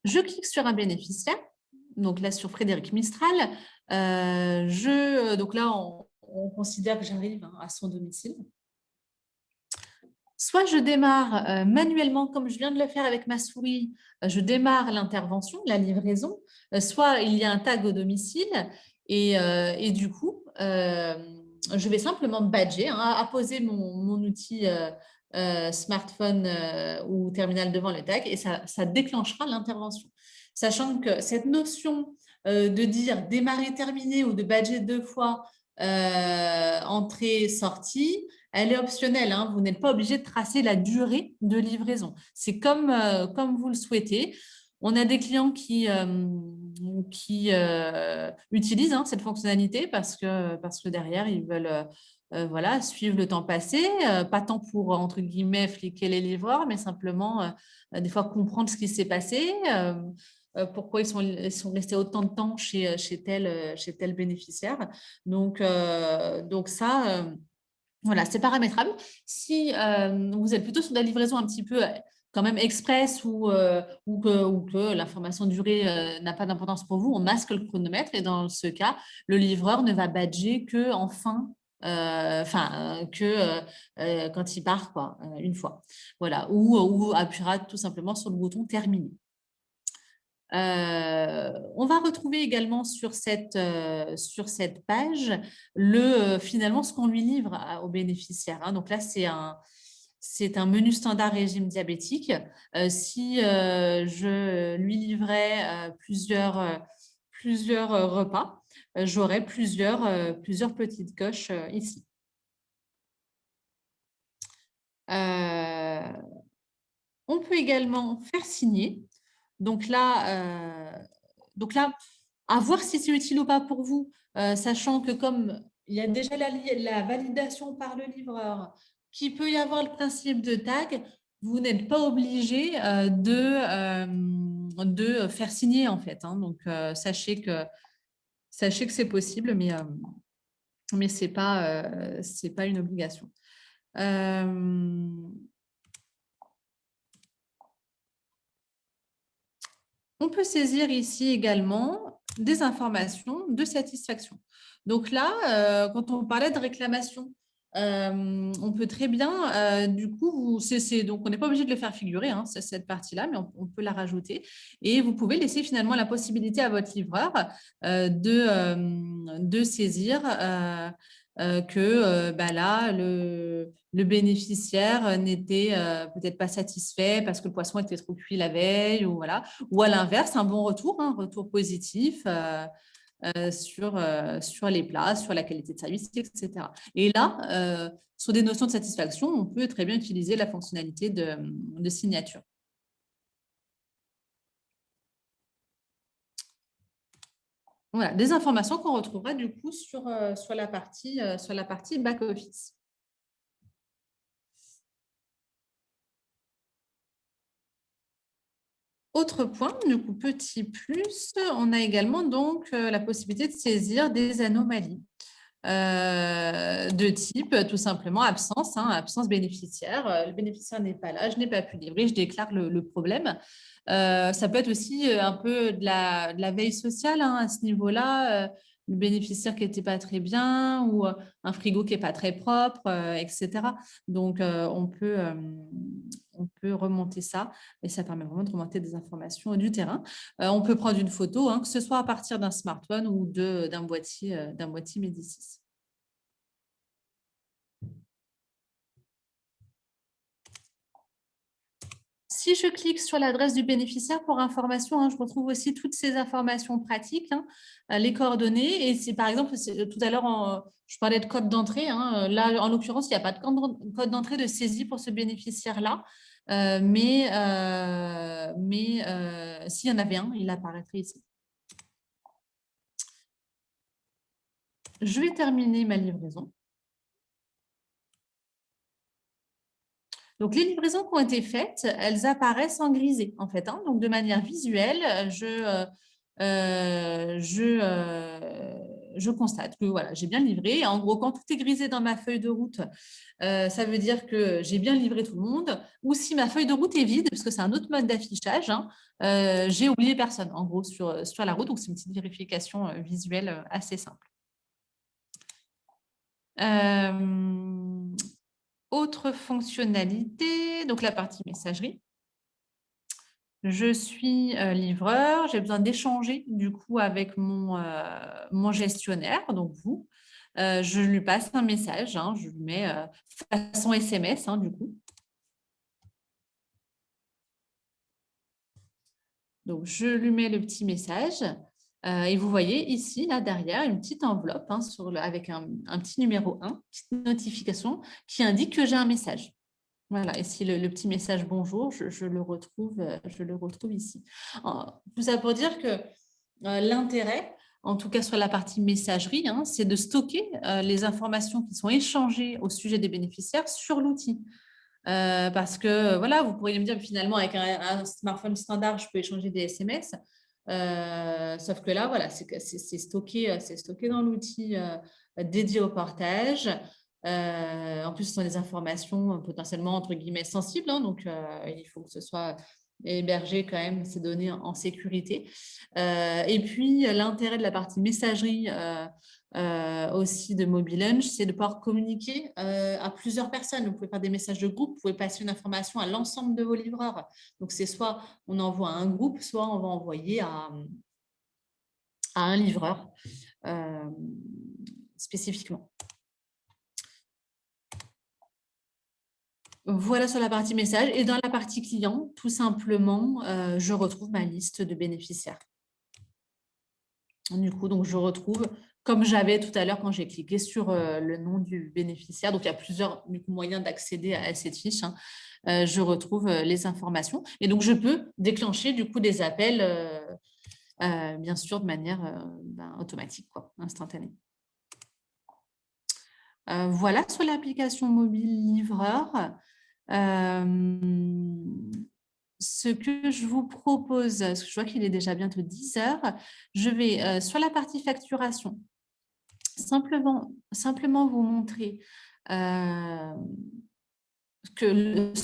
Je clique sur un bénéficiaire, donc là sur Frédéric Mistral. Donc là, on considère que j'arrive à son domicile. Soit je démarre manuellement, comme je viens de le faire avec ma souris, je démarre l'intervention, la livraison, soit il y a un tag au domicile et du coup, je vais simplement badger, apposer mon outil smartphone ou terminal devant le tag et ça déclenchera l'intervention. Sachant que cette notion de dire démarrer, terminer ou de badger 2 fois entrée, sortie, elle est optionnelle. Vous n'êtes pas obligé de tracer la durée de livraison. C'est comme vous le souhaitez. On a des clients qui utilisent cette fonctionnalité parce que derrière, ils veulent suivre le temps passé, pas tant pour, entre guillemets, fliquer les livreurs, mais simplement, des fois, comprendre ce qui s'est passé, pourquoi ils sont restés autant de temps chez tel bénéficiaire. Donc ça, voilà, c'est paramétrable. Si vous êtes plutôt sur de la livraison un petit peu quand même express ou que l'information de durée n'a pas d'importance pour vous, on masque le chronomètre et dans ce cas, le livreur ne va badger que en fin, quand il part, quoi, une fois. Voilà, ou appuiera tout simplement sur le bouton terminer. On va retrouver également sur cette page finalement ce qu'on lui livre au bénéficiaire, hein. Donc là, c'est un menu standard régime diabétique. Si je lui livrais plusieurs repas, j'aurais plusieurs petites coches ici. On peut également faire signer. Donc là, à voir si c'est utile ou pas pour vous, sachant que comme il y a déjà la validation par le livreur, qu'il peut y avoir le principe de tag, vous n'êtes pas obligé de faire signer en fait, hein. Donc, sachez que c'est possible, mais ce n'est pas une obligation. On peut saisir ici également des informations de satisfaction. Donc là, quand on parlait de réclamation, on peut très bien, du coup, donc on n'est pas obligé de le faire figurer, hein, cette partie-là, mais on peut la rajouter. Et vous pouvez laisser finalement la possibilité à votre livreur de saisir que là, le bénéficiaire n'était peut-être pas satisfait parce que le poisson était trop cuit la veille, ou voilà. Ou à l'inverse, un bon retour, un retour positif sur les plats, sur la qualité de service, etc. Et là, sur des notions de satisfaction, on peut très bien utiliser la fonctionnalité de signature. Voilà, des informations qu'on retrouvera du coup sur la partie back-office. Autre point, du coup, petit plus, on a également donc la possibilité de saisir des anomalies de type tout simplement absence, hein, absence bénéficiaire. Le bénéficiaire n'est pas là, je n'ai pas pu livrer, je déclare le problème. Ça peut être aussi un peu de la veille sociale, hein, à ce niveau-là. Le bénéficiaire qui n'était pas très bien ou un frigo qui n'est pas très propre, etc. Donc, on peut remonter ça et ça permet vraiment de remonter des informations du terrain. On peut prendre une photo, hein, que ce soit à partir d'un smartphone ou d'un boîtier Médicis. Si je clique sur l'adresse du bénéficiaire pour information, hein, je retrouve aussi toutes ces informations pratiques, hein, les coordonnées. Et c'est par exemple, tout à l'heure, je parlais de code d'entrée, hein. Là, en l'occurrence, il n'y a pas de code d'entrée de saisie pour ce bénéficiaire-là. Mais s'il y en avait un, il apparaîtrait ici. Je vais terminer ma livraison. Donc, les livraisons qui ont été faites, elles apparaissent en grisé, en fait, hein. Donc, de manière visuelle, je constate que voilà, j'ai bien livré. En gros, quand tout est grisé dans ma feuille de route, ça veut dire que j'ai bien livré tout le monde. Ou si ma feuille de route est vide, parce que c'est un autre mode d'affichage, hein, j'ai oublié personne, en gros, sur la route. Donc, c'est une petite vérification visuelle assez simple. Autre fonctionnalité, donc la partie messagerie. Je suis livreur, j'ai besoin d'échanger du coup avec mon gestionnaire, donc vous. Je lui passe un message, hein, je lui mets façon SMS, hein, du coup. Donc, je lui mets le petit message et vous voyez ici, là derrière, une petite enveloppe, hein, avec un petit numéro 1, petite notification qui indique que j'ai un message. Voilà, et si le petit message bonjour, je le retrouve ici. Tout ça pour dire que l'intérêt, en tout cas sur la partie messagerie, hein, c'est de stocker les informations qui sont échangées au sujet des bénéficiaires sur l'outil. Parce que voilà, vous pourriez me dire finalement avec un smartphone standard, je peux échanger des SMS. Sauf que là, voilà, c'est stocké dans l'outil dédié au partage. En plus, ce sont des informations potentiellement, entre guillemets, sensibles, hein, donc il faut que ce soit hébergé quand même ces données en sécurité. Et puis, l'intérêt de la partie messagerie aussi de MobiLunch, c'est de pouvoir communiquer à plusieurs personnes. Vous pouvez faire des messages de groupe, vous pouvez passer une information à l'ensemble de vos livreurs. Donc, c'est soit on envoie à un groupe, soit on va envoyer à un livreur spécifiquement. Voilà sur la partie message. Et dans la partie client, tout simplement, je retrouve ma liste de bénéficiaires. Du coup, donc je retrouve, comme j'avais tout à l'heure quand j'ai cliqué sur le nom du bénéficiaire, donc il y a plusieurs moyens d'accéder à cette fiche, hein, je retrouve les informations. Et donc, je peux déclencher du coup des appels, bien sûr, de manière automatique, quoi, instantanée. Voilà sur l'application mobile livreur. Ce que je vous propose, parce que je vois qu'il est déjà bientôt 10 heures, je vais sur la partie facturation, simplement vous montrer ce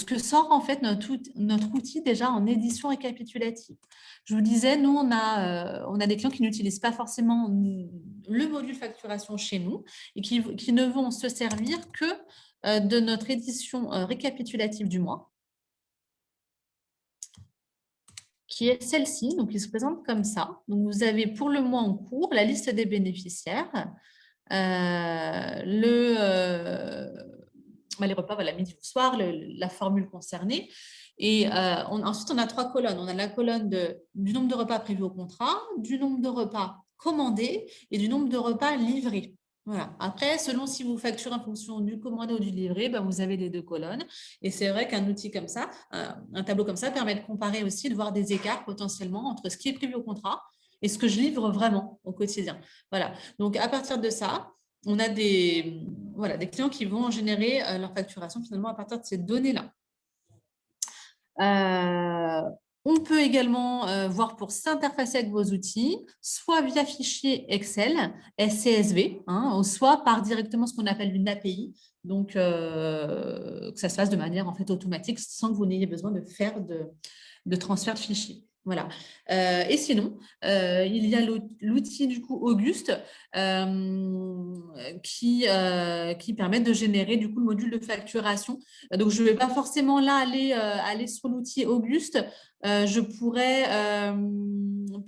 que sort en fait notre outil déjà en édition récapitulative. Je vous disais, nous, on a des clients qui n'utilisent pas forcément le module facturation chez nous et qui ne vont se servir que de notre édition récapitulative du mois, qui est celle-ci. Donc, il se présente comme ça. Donc, vous avez pour le mois en cours la liste des bénéficiaires, les repas, voilà, midi ou soir, la formule concernée. Et ensuite, on a 3 colonnes. On a la colonne du nombre de repas prévus au contrat, du nombre de repas commandés et du nombre de repas livrés. Voilà. Après, selon si vous facturez en fonction du commandé ou du livré, vous avez les 2 colonnes. Et c'est vrai qu'un outil comme ça, un tableau comme ça, permet de comparer aussi, de voir des écarts potentiellement entre ce qui est prévu au contrat et ce que je livre vraiment au quotidien. Voilà. Donc, à partir de ça, on a des clients qui vont générer leur facturation finalement à partir de ces données-là. On peut également voir pour s'interfacer avec vos outils, soit via fichier Excel, SCSV, ou soit par directement ce qu'on appelle une API, donc que ça se fasse de manière en fait automatique sans que vous n'ayez besoin de faire de transfert de fichiers. Voilà. Et sinon, il y a l'outil du coup Auguste qui permet de générer du coup le module de facturation. Donc, je ne vais pas forcément là aller sur l'outil Auguste. Je pourrais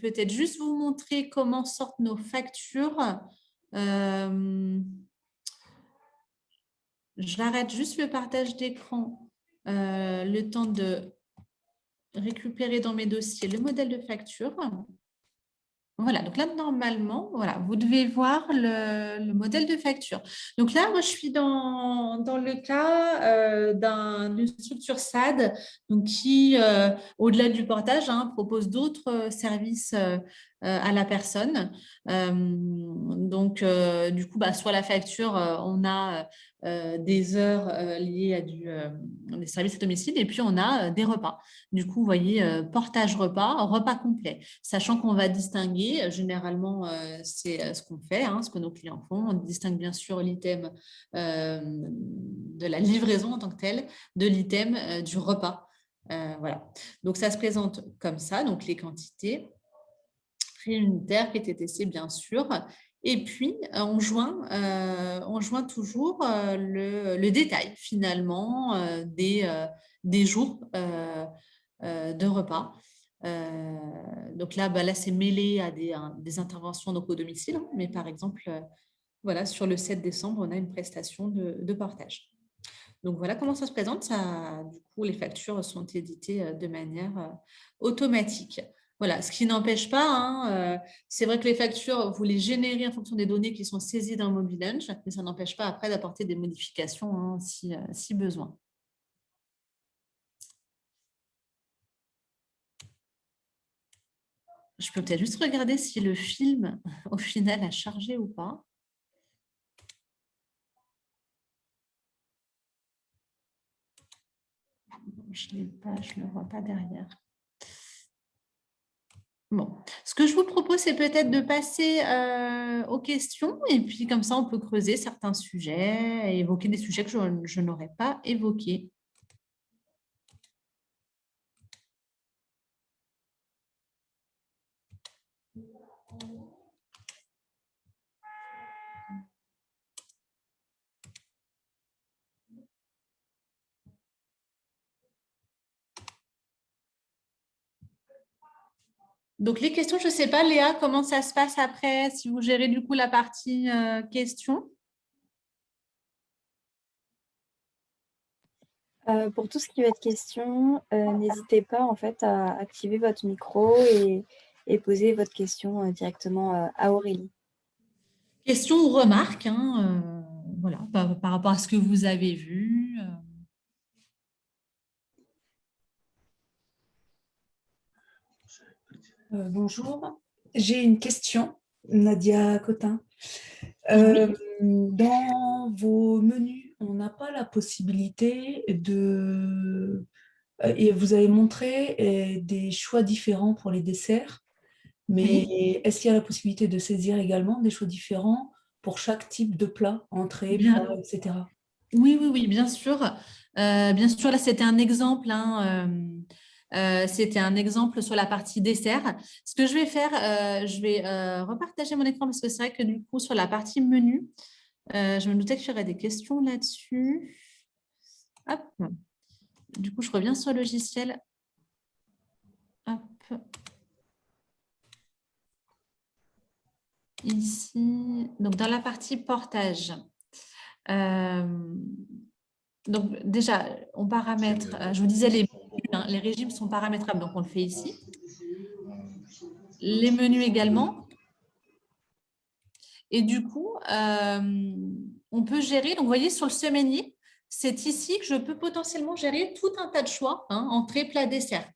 peut-être juste vous montrer comment sortent nos factures. J'arrête juste le partage d'écran, le temps de récupérer dans mes dossiers le modèle de facture. Voilà, donc là, normalement, voilà, vous devez voir le modèle de facture. Donc là, moi, je suis dans le cas d'une structure SAD donc qui, au-delà du portage, propose d'autres services à la personne. Donc, du coup, sur la facture, on a des heures liées à des services à domicile et puis on a des repas. Du coup, vous voyez, portage repas complet, sachant qu'on va distinguer, généralement, c'est ce qu'on fait, ce que nos clients font. On distingue bien sûr l'item de la livraison en tant que tel, de l'item du repas. Voilà. Donc, ça se présente comme ça, donc les quantités, prix unitaire, PTTC, bien sûr. Et puis, on joint toujours le détail, finalement, des jours de repas. Donc là, c'est mêlé à des interventions donc au domicile. Mais par exemple, voilà, sur le 7 décembre, on a une prestation de portage. Donc voilà comment ça se présente. Du coup, les factures sont éditées de manière automatique. Voilà, ce qui n'empêche pas, c'est vrai que les factures, vous les générez en fonction des données qui sont saisies dans MobiLunch, mais ça n'empêche pas après d'apporter des modifications si besoin. Je peux peut-être juste regarder si le film, au final, a chargé ou pas. Je ne le vois pas derrière. Bon, ce que je vous propose, c'est peut-être de passer aux questions et puis comme ça, on peut creuser certains sujets et évoquer des sujets que je n'aurais pas évoqués. Donc, les questions, je ne sais pas, Léa, comment ça se passe après, si vous gérez du coup la partie questions. Pour tout ce qui va être question, n'hésitez pas en fait à activer votre micro et poser votre question directement à Aurélie. Questions ou remarques, hein, voilà, par rapport à ce que vous avez vu. Bonjour, j'ai une question, Nadia Cotin. Oui. Dans vos menus, on n'a pas la possibilité et vous avez montré des choix différents pour les desserts, mais Oui, est-ce qu'il y a la possibilité de saisir également des choix différents pour chaque type de plat, entrée, plat, bien. etc. Oui, oui, oui, bien sûr. Bien sûr, là, c'était un exemple, hein, c'était un exemple sur la partie dessert. Ce que je vais faire, je vais repartager mon écran parce que c'est vrai que du coup, sur la partie menu, je me doutais qu'il y aurait des questions là-dessus. Hop. Du coup, je reviens sur le logiciel. Hop. Ici, donc dans la partie portage. Euh, donc déjà, on paramètre, je vous disais, les régimes sont paramétrables, donc on le fait ici. Les menus également. Et du coup, on peut gérer, donc vous voyez sur le semainier, c'est ici que je peux potentiellement gérer tout un tas de choix, hein, entrée, plat, dessert.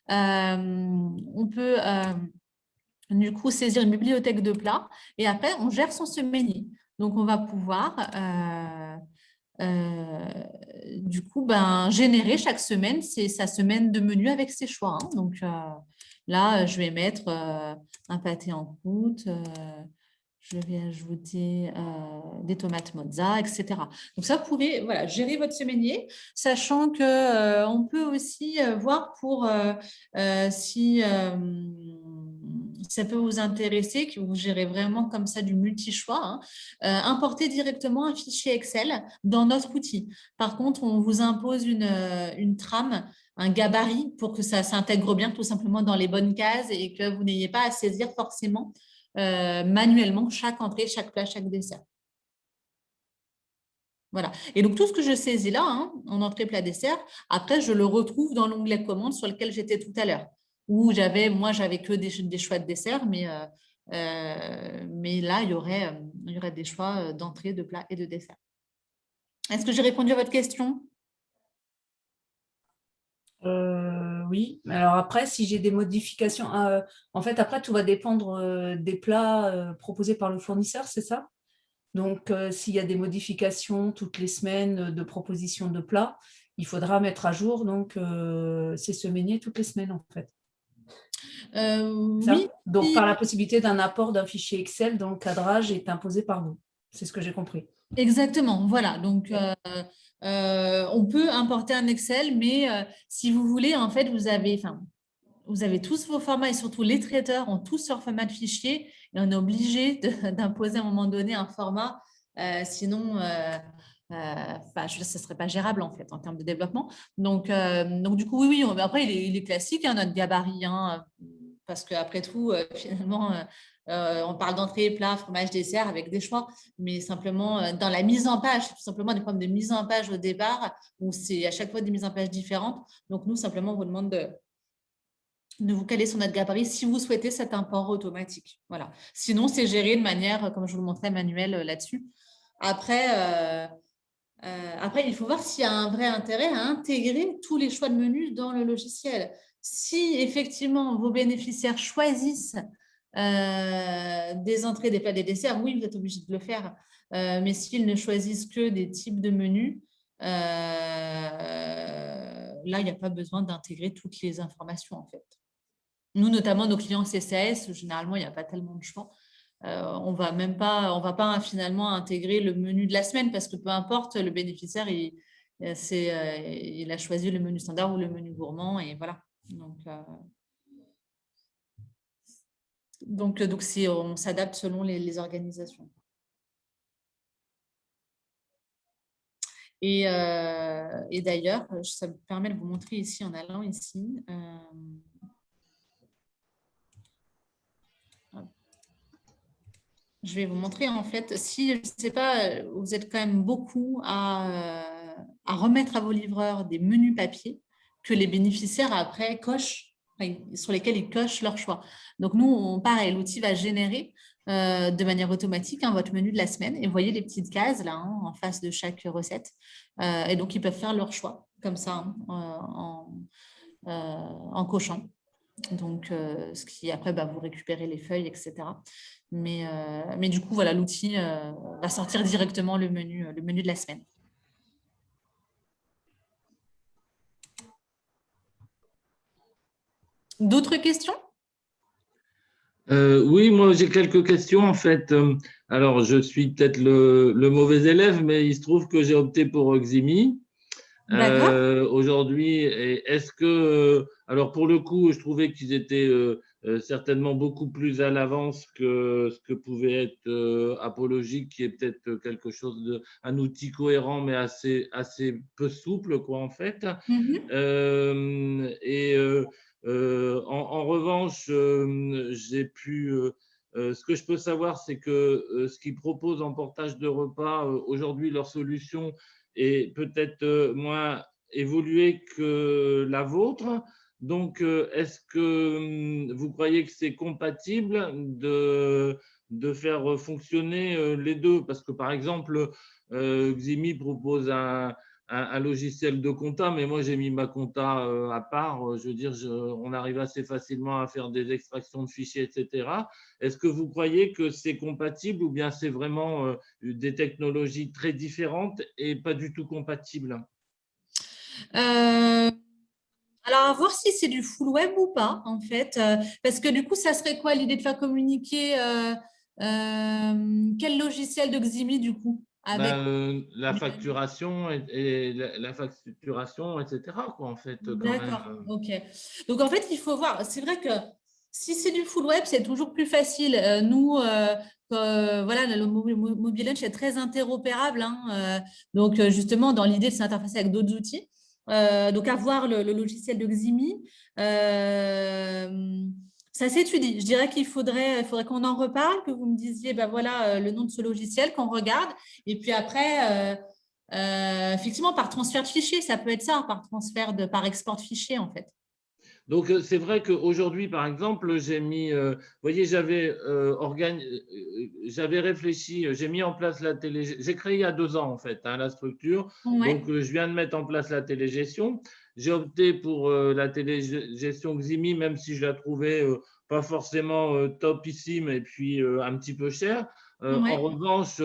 On peut du coup saisir une bibliothèque de plats et après on gère son semainier. Donc on va pouvoir du coup générer chaque semaine sa semaine de menu avec ses choix, hein. Donc là, je vais mettre un pâté en croûte, je vais ajouter des tomates mozza, etc. Donc ça, vous pouvez voilà, gérer votre semainier, sachant que on peut aussi voir pour si ça peut vous intéresser, que vous gérez vraiment comme ça du multi-choix, hein, importer directement un fichier Excel dans notre outil. Par contre, on vous impose une trame, un gabarit pour que ça s'intègre bien tout simplement dans les bonnes cases et que vous n'ayez pas à saisir forcément manuellement chaque entrée, chaque plat, chaque dessert. Voilà. Et donc, tout ce que je saisis là, hein, en entrée, plat, dessert, après, je le retrouve dans l'onglet commandes sur lequel j'étais tout à l'heure, où moi, j'avais que des choix de dessert, mais là, il y aurait des choix d'entrée, de plat et de dessert. Est-ce que j'ai répondu à votre question? Oui, mais alors après, si j'ai des modifications, en fait, après, tout va dépendre des plats proposés par le fournisseur, c'est ça? Donc, s'il y a des modifications toutes les semaines de propositions de plats, il faudra mettre à jour donc ces semainiers toutes les semaines, en fait. Oui, Ça. Donc, par la possibilité d'un apport d'un fichier Excel dont le cadrage est imposé par vous. C'est ce que j'ai compris. exactement. Voilà. Donc, on peut importer un Excel, mais si vous voulez, en fait, vous avez tous vos formats et surtout les traiteurs ont tous leur format de fichier et on est obligé d'imposer à un moment donné un format, sinon, je veux dire, ce ne serait pas gérable en fait en termes de développement. Donc du coup, oui, oui, après, il est classique, hein, notre gabarit, hein, parce qu'après tout, finalement, on parle d'entrée, plat, fromage, dessert avec des choix, mais simplement dans la mise en page, c'est tout simplement des problèmes de mise en page au départ où c'est à chaque fois des mises en page différentes. Donc nous, simplement, on vous demande de vous caler sur notre gabarit si vous souhaitez cet import automatique. Voilà. Sinon, c'est géré de manière, comme je vous le montrais, manuelle là-dessus. Après, il faut voir s'il y a un vrai intérêt à intégrer tous les choix de menus dans le logiciel. Si effectivement vos bénéficiaires choisissent des entrées, des plats, des desserts, oui, vous êtes obligé de le faire. Mais s'ils ne choisissent que des types de menus, là, il n'y a pas besoin d'intégrer toutes les informations en fait. Nous, notamment, nos clients CCAS, généralement, il n'y a pas tellement de choix. On va pas finalement intégrer le menu de la semaine parce que peu importe, le bénéficiaire, il a choisi le menu standard ou le menu gourmand et voilà. Donc on s'adapte selon les organisations. Et d'ailleurs, ça me permet de vous montrer ici en allant ici. Je vais vous montrer en fait, si, je ne sais pas, vous êtes quand même beaucoup à remettre à vos livreurs des menus papier que les bénéficiaires après cochent, sur lesquels ils cochent leur choix. Donc nous, pareil, l'outil va générer de manière automatique votre menu de la semaine et vous voyez les petites cases là en face de chaque recette. Et donc ils peuvent faire leur choix comme ça en cochant. Donc, ce qui après, vous récupérez les feuilles, etc. Mais du coup, voilà, l'outil va sortir directement le menu de la semaine. D'autres questions? Oui, moi j'ai quelques questions en fait. Alors, je suis peut-être le mauvais élève, mais il se trouve que j'ai opté pour Oximi. Aujourd'hui, est-ce que, alors pour le coup, je trouvais qu'ils étaient certainement beaucoup plus à l'avance que ce que pouvait être Apologique, qui est peut-être quelque chose un outil cohérent, mais assez peu souple, quoi, en fait. En revanche, j'ai pu. Ce que je peux savoir, c'est que ce qu'ils proposent en portage de repas, aujourd'hui, leur solution est peut-être moins évoluée que la vôtre. Donc, est-ce que vous croyez que c'est compatible de faire fonctionner les deux? Parce que, par exemple, Ximi propose un logiciel de compta, mais moi j'ai mis ma compta à part. Je veux dire, on arrive assez facilement à faire des extractions de fichiers, etc. Est-ce que vous croyez que c'est compatible ou bien c'est vraiment des technologies très différentes et pas du tout compatibles? Alors, à voir si c'est du full web ou pas, en fait. Parce que du coup, ça serait quoi l'idée de faire communiquer quel logiciel de Ximi, du coup? La facturation et la facturation, etc. quoi, en fait, quand même. D'accord, ok. Donc, en fait, il faut voir. C'est vrai que si c'est du full web, c'est toujours plus facile. Nous, voilà, le Mobile Lunch est très interopérable. Donc, justement, dans l'idée de s'interfacer avec d'autres outils. Donc, avoir le logiciel de Ximi, ça s'étudie. Je dirais qu'il faudrait qu'on en reparle, que vous me disiez, voilà, le nom de ce logiciel, qu'on regarde. Et puis après… effectivement, par transfert de fichiers, ça peut être ça, par export de fichiers, en fait. Donc, c'est vrai qu'aujourd'hui, par exemple, j'ai mis, vous voyez, j'avais réfléchi, j'ai mis en place la télégestion. J'ai créé il y a 2 ans, en fait, la structure. Ouais. Donc, je viens de mettre en place la télégestion. J'ai opté pour la télégestion Ximi, même si je la trouvais pas forcément topissime et puis un petit peu chère. Ouais. En revanche,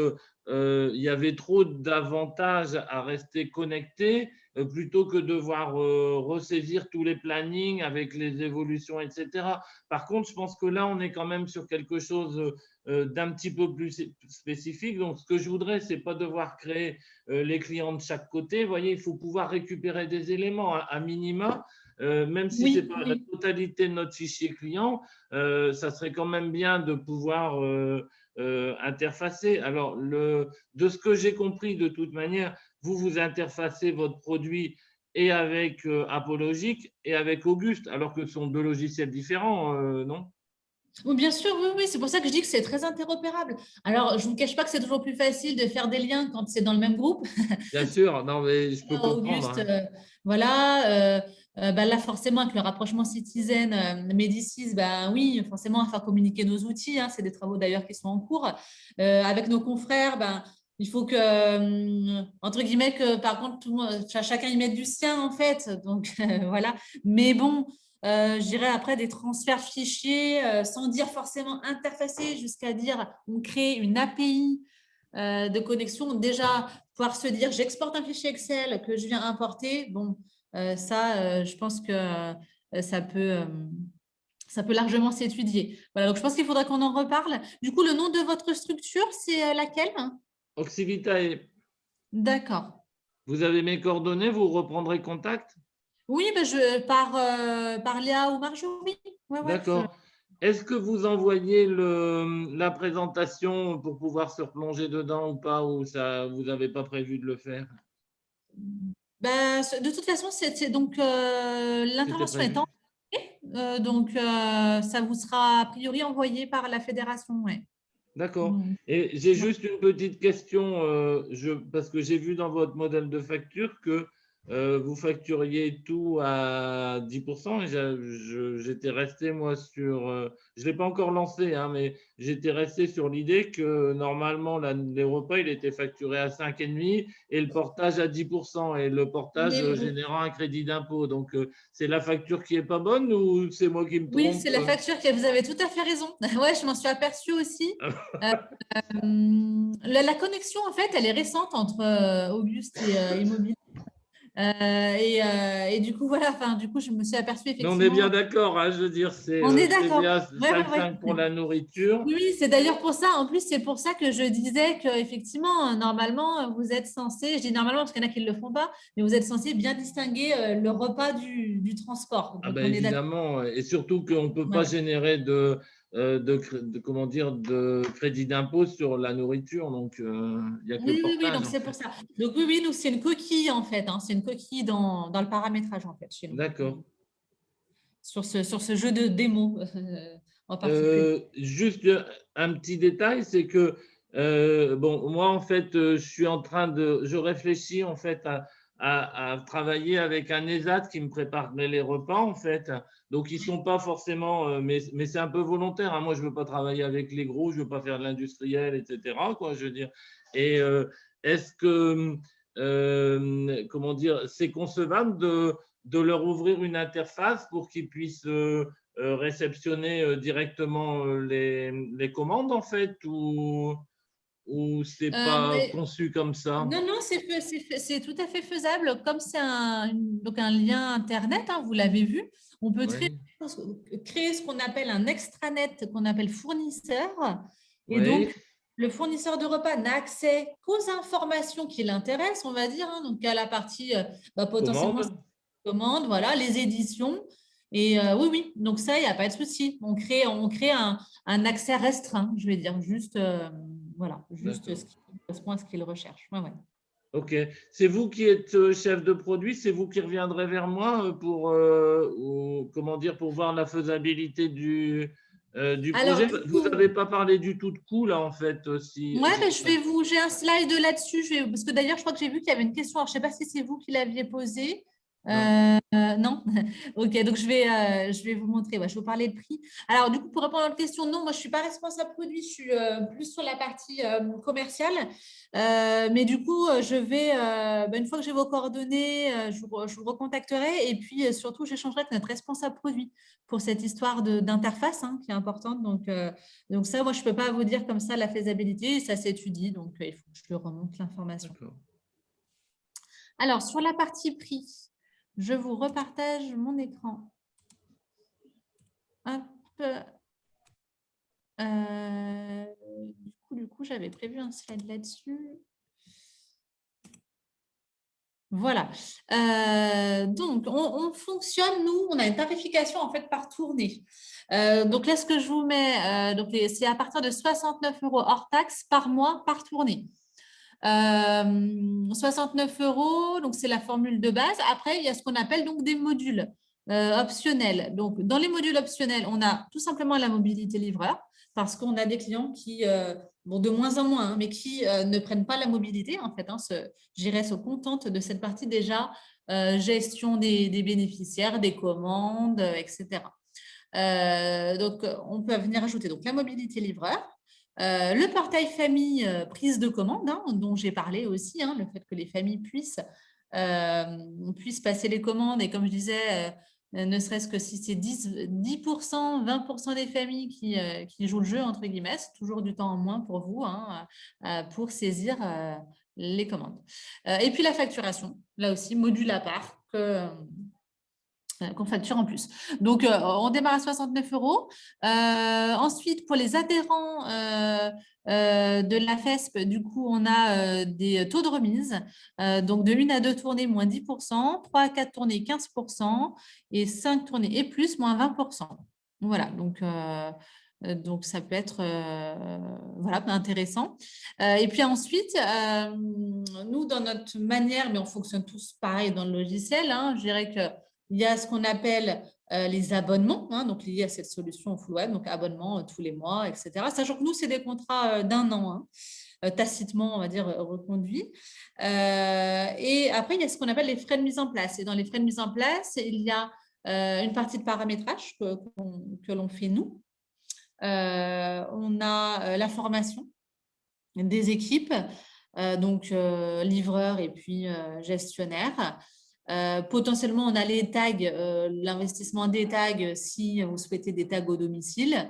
il y avait trop d'avantages à rester connecté plutôt que devoir ressaisir tous les plannings avec les évolutions, etc. Par contre, je pense que là, on est quand même sur quelque chose d'un petit peu plus spécifique. Donc, ce que je voudrais, c'est pas devoir créer les clients de chaque côté. Vous voyez, il faut pouvoir récupérer des éléments à minima. Même si ce n'est pas la totalité de notre fichier client, ça serait quand même bien de pouvoir interfacer. Alors, de ce que j'ai compris, de toute manière, vous interfacez votre produit et avec Apologique et avec Auguste, alors que ce sont 2 logiciels différents, non? Oui, bien sûr, oui. C'est pour ça que je dis que c'est très interopérable. Alors, je ne vous cache pas que c'est toujours plus facile de faire des liens quand c'est dans le même groupe. Bien sûr, non, mais je peux comprendre. Auguste, voilà. Là, forcément, avec le rapprochement Citizen, Médicis, oui, forcément, à faire communiquer nos outils. C'est des travaux d'ailleurs qui sont en cours. Avec nos confrères, il faut que, entre guillemets, que par contre, chacun y mette du sien, en fait. Donc, voilà. Mais bon, je dirais après des transferts de fichiers, sans dire forcément interfacer, jusqu'à dire on crée une API de connexion. Déjà, pouvoir se dire j'exporte un fichier Excel que je viens importer. Bon, je pense que ça peut ça peut largement s'étudier. Voilà, donc je pense qu'il faudra qu'on en reparle. Du coup, le nom de votre structure, c'est laquelle? Oxivitae, D'accord. vous avez mes coordonnées, vous reprendrez contact? Oui, ben par Léa ou Marjorie. Ouais, ouais, D'accord. Est-ce que vous envoyez la présentation pour pouvoir se replonger dedans ou pas, ou ça, vous n'avez pas prévu de le faire? Ben, de toute façon, donc C'était l'intervention est prévu. enregistrée, donc ça vous sera a priori envoyé par la fédération. Ouais. D'accord. Donc, Et j'ai ouais. juste une petite question, parce que j'ai vu dans votre modèle de facture que vous facturiez tout à 10%. Et j'étais resté, moi, je ne l'ai pas encore lancé, hein, mais j'étais resté sur l'idée que normalement, les repas, il était facturé à 5,5 et le portage à 10%. Et le portage Mais générant un crédit d'impôt. Donc, c'est la facture qui n'est pas bonne ou c'est moi qui me oui, trompe? c'est la facture vous avez tout à fait raison. Ouais, je m'en suis aperçue aussi. Euh, la connexion, en fait, elle est récente entre Auguste et Immobilier. Et du coup, voilà, enfin, du coup, je me suis aperçue Mais on est bien effectivement. d'accord, hein, je veux dire, On est c'est bien d'accord. Ouais, ouais, 5,5 pour ouais. la nourriture. Oui, oui, c'est d'ailleurs pour ça. En plus, c'est pour ça que je disais qu'effectivement, normalement, vous êtes censé, je dis normalement parce qu'il y en a qui ne le font pas, mais vous êtes censé bien distinguer le repas du transport. Ah Donc, ben on est d'accord. évidemment, et surtout qu'on ne peut Ouais, pas ouais. générer comment dire, de crédit d'impôt sur la nourriture, donc il n'y a que le Oui, oui, oui, portage donc en c'est pour fait. ça. Donc, oui, oui, nous, c'est une coquille en fait. Hein, c'est une coquille dans le paramétrage en fait chez nous, D'accord. sur ce jeu de démo en particulier. Juste un petit détail, c'est que bon, moi en fait, je réfléchis en fait à travailler avec un ESAT qui me prépare les repas en fait. Donc ils sont pas forcément, mais c'est un peu volontaire, hein. Moi je veux pas travailler avec les gros, je veux pas faire de l'industriel, etc. Quoi, je veux dire. Et est-ce que comment dire, c'est concevable de leur ouvrir une interface pour qu'ils puissent réceptionner directement les commandes en fait, ou c'est pas Mais conçu comme ça? non, non, c'est tout à fait faisable. Comme c'est donc un lien Internet, hein, vous l'avez vu, on peut Oui, créer ce qu'on appelle un extranet, qu'on appelle fournisseur. Et oui, donc, le fournisseur de repas n'a accès qu'aux informations qui l'intéressent, on va dire, hein, donc à la partie potentiellement commande, commande, voilà, les éditions. Et oui, oui, donc ça, il n'y a pas de souci. On crée un accès restreint, je vais dire, juste, voilà, juste d'accord. ce qui correspond à ce qu'il recherche. Ouais, ouais. Ok. C'est vous qui êtes chef de produit, c'est vous qui reviendrez vers moi pour, ou, comment dire, pour voir la faisabilité du Alors, projet. du Vous coup, n'avez pas parlé du tout de coût là en fait aussi. ouais, ben, j'ai un slide là-dessus, parce que d'ailleurs, je crois que j'ai vu qu'il y avait une question. Alors, je ne sais pas si c'est vous qui l'aviez posée. Non. Non? Ok, donc je vais vous montrer. Ouais, je vais vous parler de prix. Alors, du coup, pour répondre à votre question, non, moi, je ne suis pas responsable produit, je suis plus sur la partie commerciale. Mais du coup, une fois que j'ai vos coordonnées, je vous recontacterai. Et puis, surtout, j'échangerai avec notre responsable produit pour cette histoire d'interface hein, qui est importante. Donc ça, moi, je ne peux pas vous dire comme ça la faisabilité, ça s'étudie, donc il faut que je remonte l'information. D'accord. Alors, sur la partie prix, je vous repartage mon écran. Hop. Du coup, j'avais prévu un slide là-dessus. Voilà. Donc, on fonctionne, nous, on a une tarification en fait par tournée. Donc là, ce que je vous mets, c'est à partir de 69 € hors taxe par mois par tournée. 69 €, donc c'est la formule de base. Après, il y a ce qu'on appelle donc des modules optionnels. Donc, dans les modules optionnels, on a tout simplement la mobilité livreur parce qu'on a des clients qui, bon, de moins en moins, hein, mais qui ne prennent pas la mobilité, en fait. Hein, j'irais se contente de cette partie déjà, gestion des bénéficiaires, des commandes, etc. Donc, on peut venir ajouter donc, la mobilité livreur, le portail famille prise de commande, hein, dont j'ai parlé aussi, hein, le fait que les familles puissent passer les commandes. Et comme je disais, ne serait-ce que si c'est 10%, 20% des familles qui jouent le jeu, entre guillemets, c'est toujours du temps en moins pour vous hein, pour saisir les commandes. Et puis la facturation, là aussi, module à part qu'on facture en plus. Donc, on démarre à 69 €. Ensuite, pour les adhérents de la FESP, du coup, on a des taux de remise. Donc, de 1 à 2 tournées, moins 10%, 3 à 4 tournées, 15%, et 5 tournées et plus, moins 20%. Voilà, donc ça peut être voilà, intéressant. Et puis ensuite, nous, dans notre manière, mais on fonctionne tous pareil dans le logiciel, hein, je dirais que il y a ce qu'on appelle les abonnements, hein, donc liés à cette solution full web, donc abonnement tous les mois, etc. Sachant que nous, c'est des contrats d'1 an, hein, tacitement, on va dire, reconduits. Et après, il y a ce qu'on appelle les frais de mise en place. Et dans les frais de mise en place, il y a une partie de paramétrage que l'on fait nous. On a la formation des équipes, donc livreurs et puis gestionnaires. Potentiellement, on a les tags, l'investissement des tags si vous souhaitez des tags au domicile.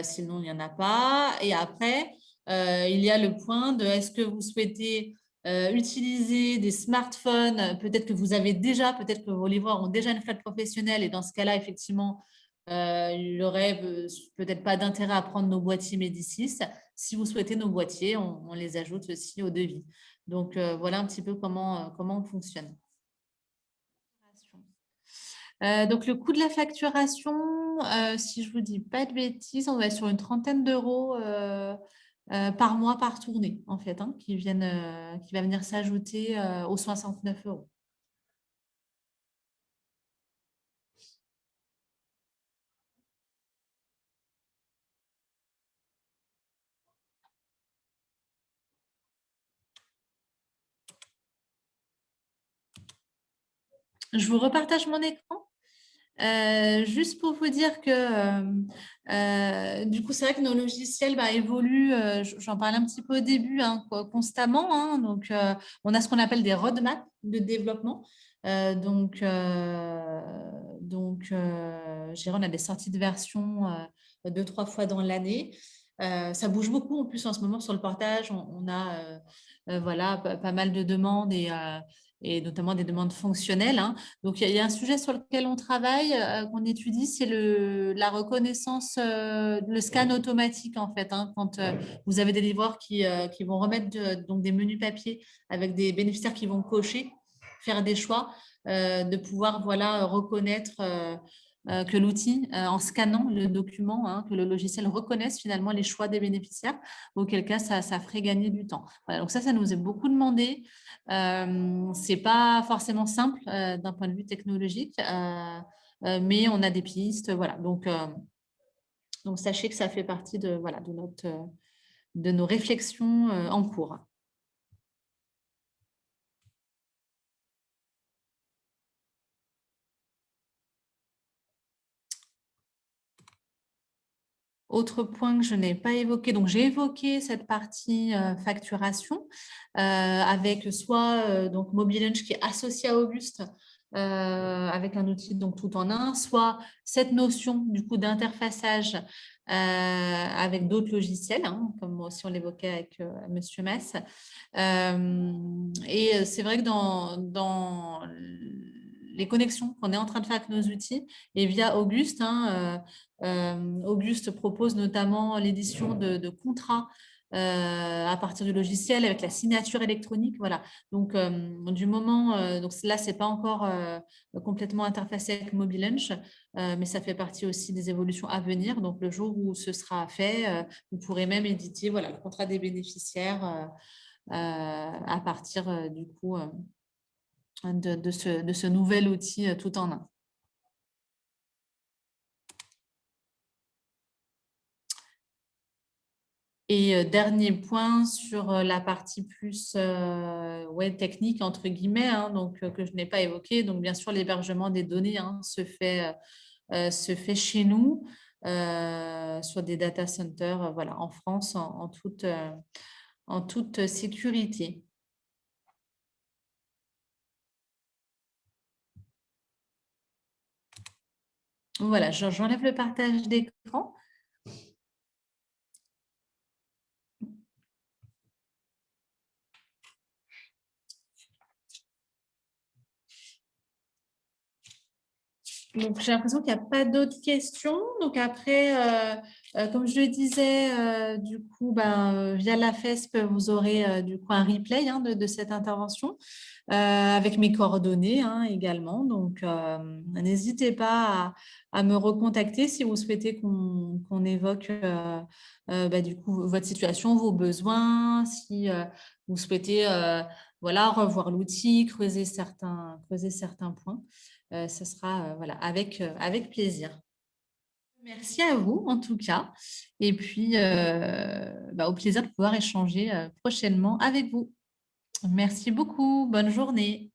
Sinon, il n'y en a pas. Et après, il y a le point de est-ce que vous souhaitez utiliser des smartphones, peut-être que vous avez déjà, peut-être que vos livreurs ont déjà une flotte professionnelle et dans ce cas-là, effectivement, il n'y aurait peut-être pas d'intérêt à prendre nos boîtiers Médicis. Si vous souhaitez nos boîtiers, on les ajoute aussi au devis. Donc, voilà un petit peu comment on fonctionne. Donc, le coût de la facturation, si je ne vous dis pas de bêtises, on va être sur une trentaine d'euros par mois, par tournée, en fait, hein, qui va venir s'ajouter aux 69 €. Je vous repartage mon écran. Juste pour vous dire que du coup, c'est vrai que nos logiciels évoluent, j'en parlais un petit peu au début, hein, constamment. Hein, donc, on a ce qu'on appelle des roadmaps de développement. Je dirais, on a des sorties de version 2-3 fois dans l'année. Ça bouge beaucoup en plus en ce moment sur le portage. On a voilà, pas mal de demandes et notamment des demandes fonctionnelles. Hein. Donc, il y a un sujet sur lequel on travaille, qu'on étudie, c'est la reconnaissance, le scan automatique, en fait. Hein, quand vous avez des livreurs qui vont remettre donc des menus papier avec des bénéficiaires qui vont cocher, faire des choix, de pouvoir voilà, reconnaître que l'outil, en scannant le document, hein, que le logiciel reconnaisse finalement les choix des bénéficiaires, auquel cas ça ferait gagner du temps. Voilà, donc ça nous est beaucoup demandé. Ce n'est pas forcément simple d'un point de vue technologique, mais on a des pistes. Voilà. Donc, sachez que ça fait partie voilà, de nos réflexions en cours. Autre point que je n'ai pas évoqué, donc j'ai évoqué cette partie facturation avec soit donc Mobilunch qui est associé à Auguste avec un outil donc tout en un, soit cette notion du coup d'interfaçage avec d'autres logiciels, hein, comme aussi on l'évoquait avec Monsieur Mass. Et c'est vrai que dans les connexions qu'on est en train de faire avec nos outils et via Auguste, hein, Auguste propose notamment l'édition de contrats à partir du logiciel avec la signature électronique. Voilà. Donc, du moment, donc là, ce n'est pas encore complètement interfacé avec Mobilunch, mais ça fait partie aussi des évolutions à venir. Donc, le jour où ce sera fait, vous pourrez même éditer voilà, le contrat des bénéficiaires à partir du coup de ce nouvel outil tout en un. Et dernier point sur la partie plus ouais, technique, entre guillemets, hein, donc, que je n'ai pas évoqué. Donc, bien sûr, l'hébergement des données hein, se fait chez nous sur des data centers voilà, en France en toute sécurité. Voilà, j'enlève le partage d'écran. Donc, j'ai l'impression qu'il n'y a pas d'autres questions. Donc, après, comme je le disais, du coup, via la FESP, vous aurez du coup un replay de cette intervention avec mes coordonnées également. Donc, n'hésitez pas à me recontacter si vous souhaitez qu'on évoque du coup votre situation, vos besoins, si vous souhaitez revoir l'outil, creuser certains points. Ce sera avec plaisir. Merci à vous en tout cas. Et puis, au plaisir de pouvoir échanger prochainement avec vous. Merci beaucoup. Bonne journée.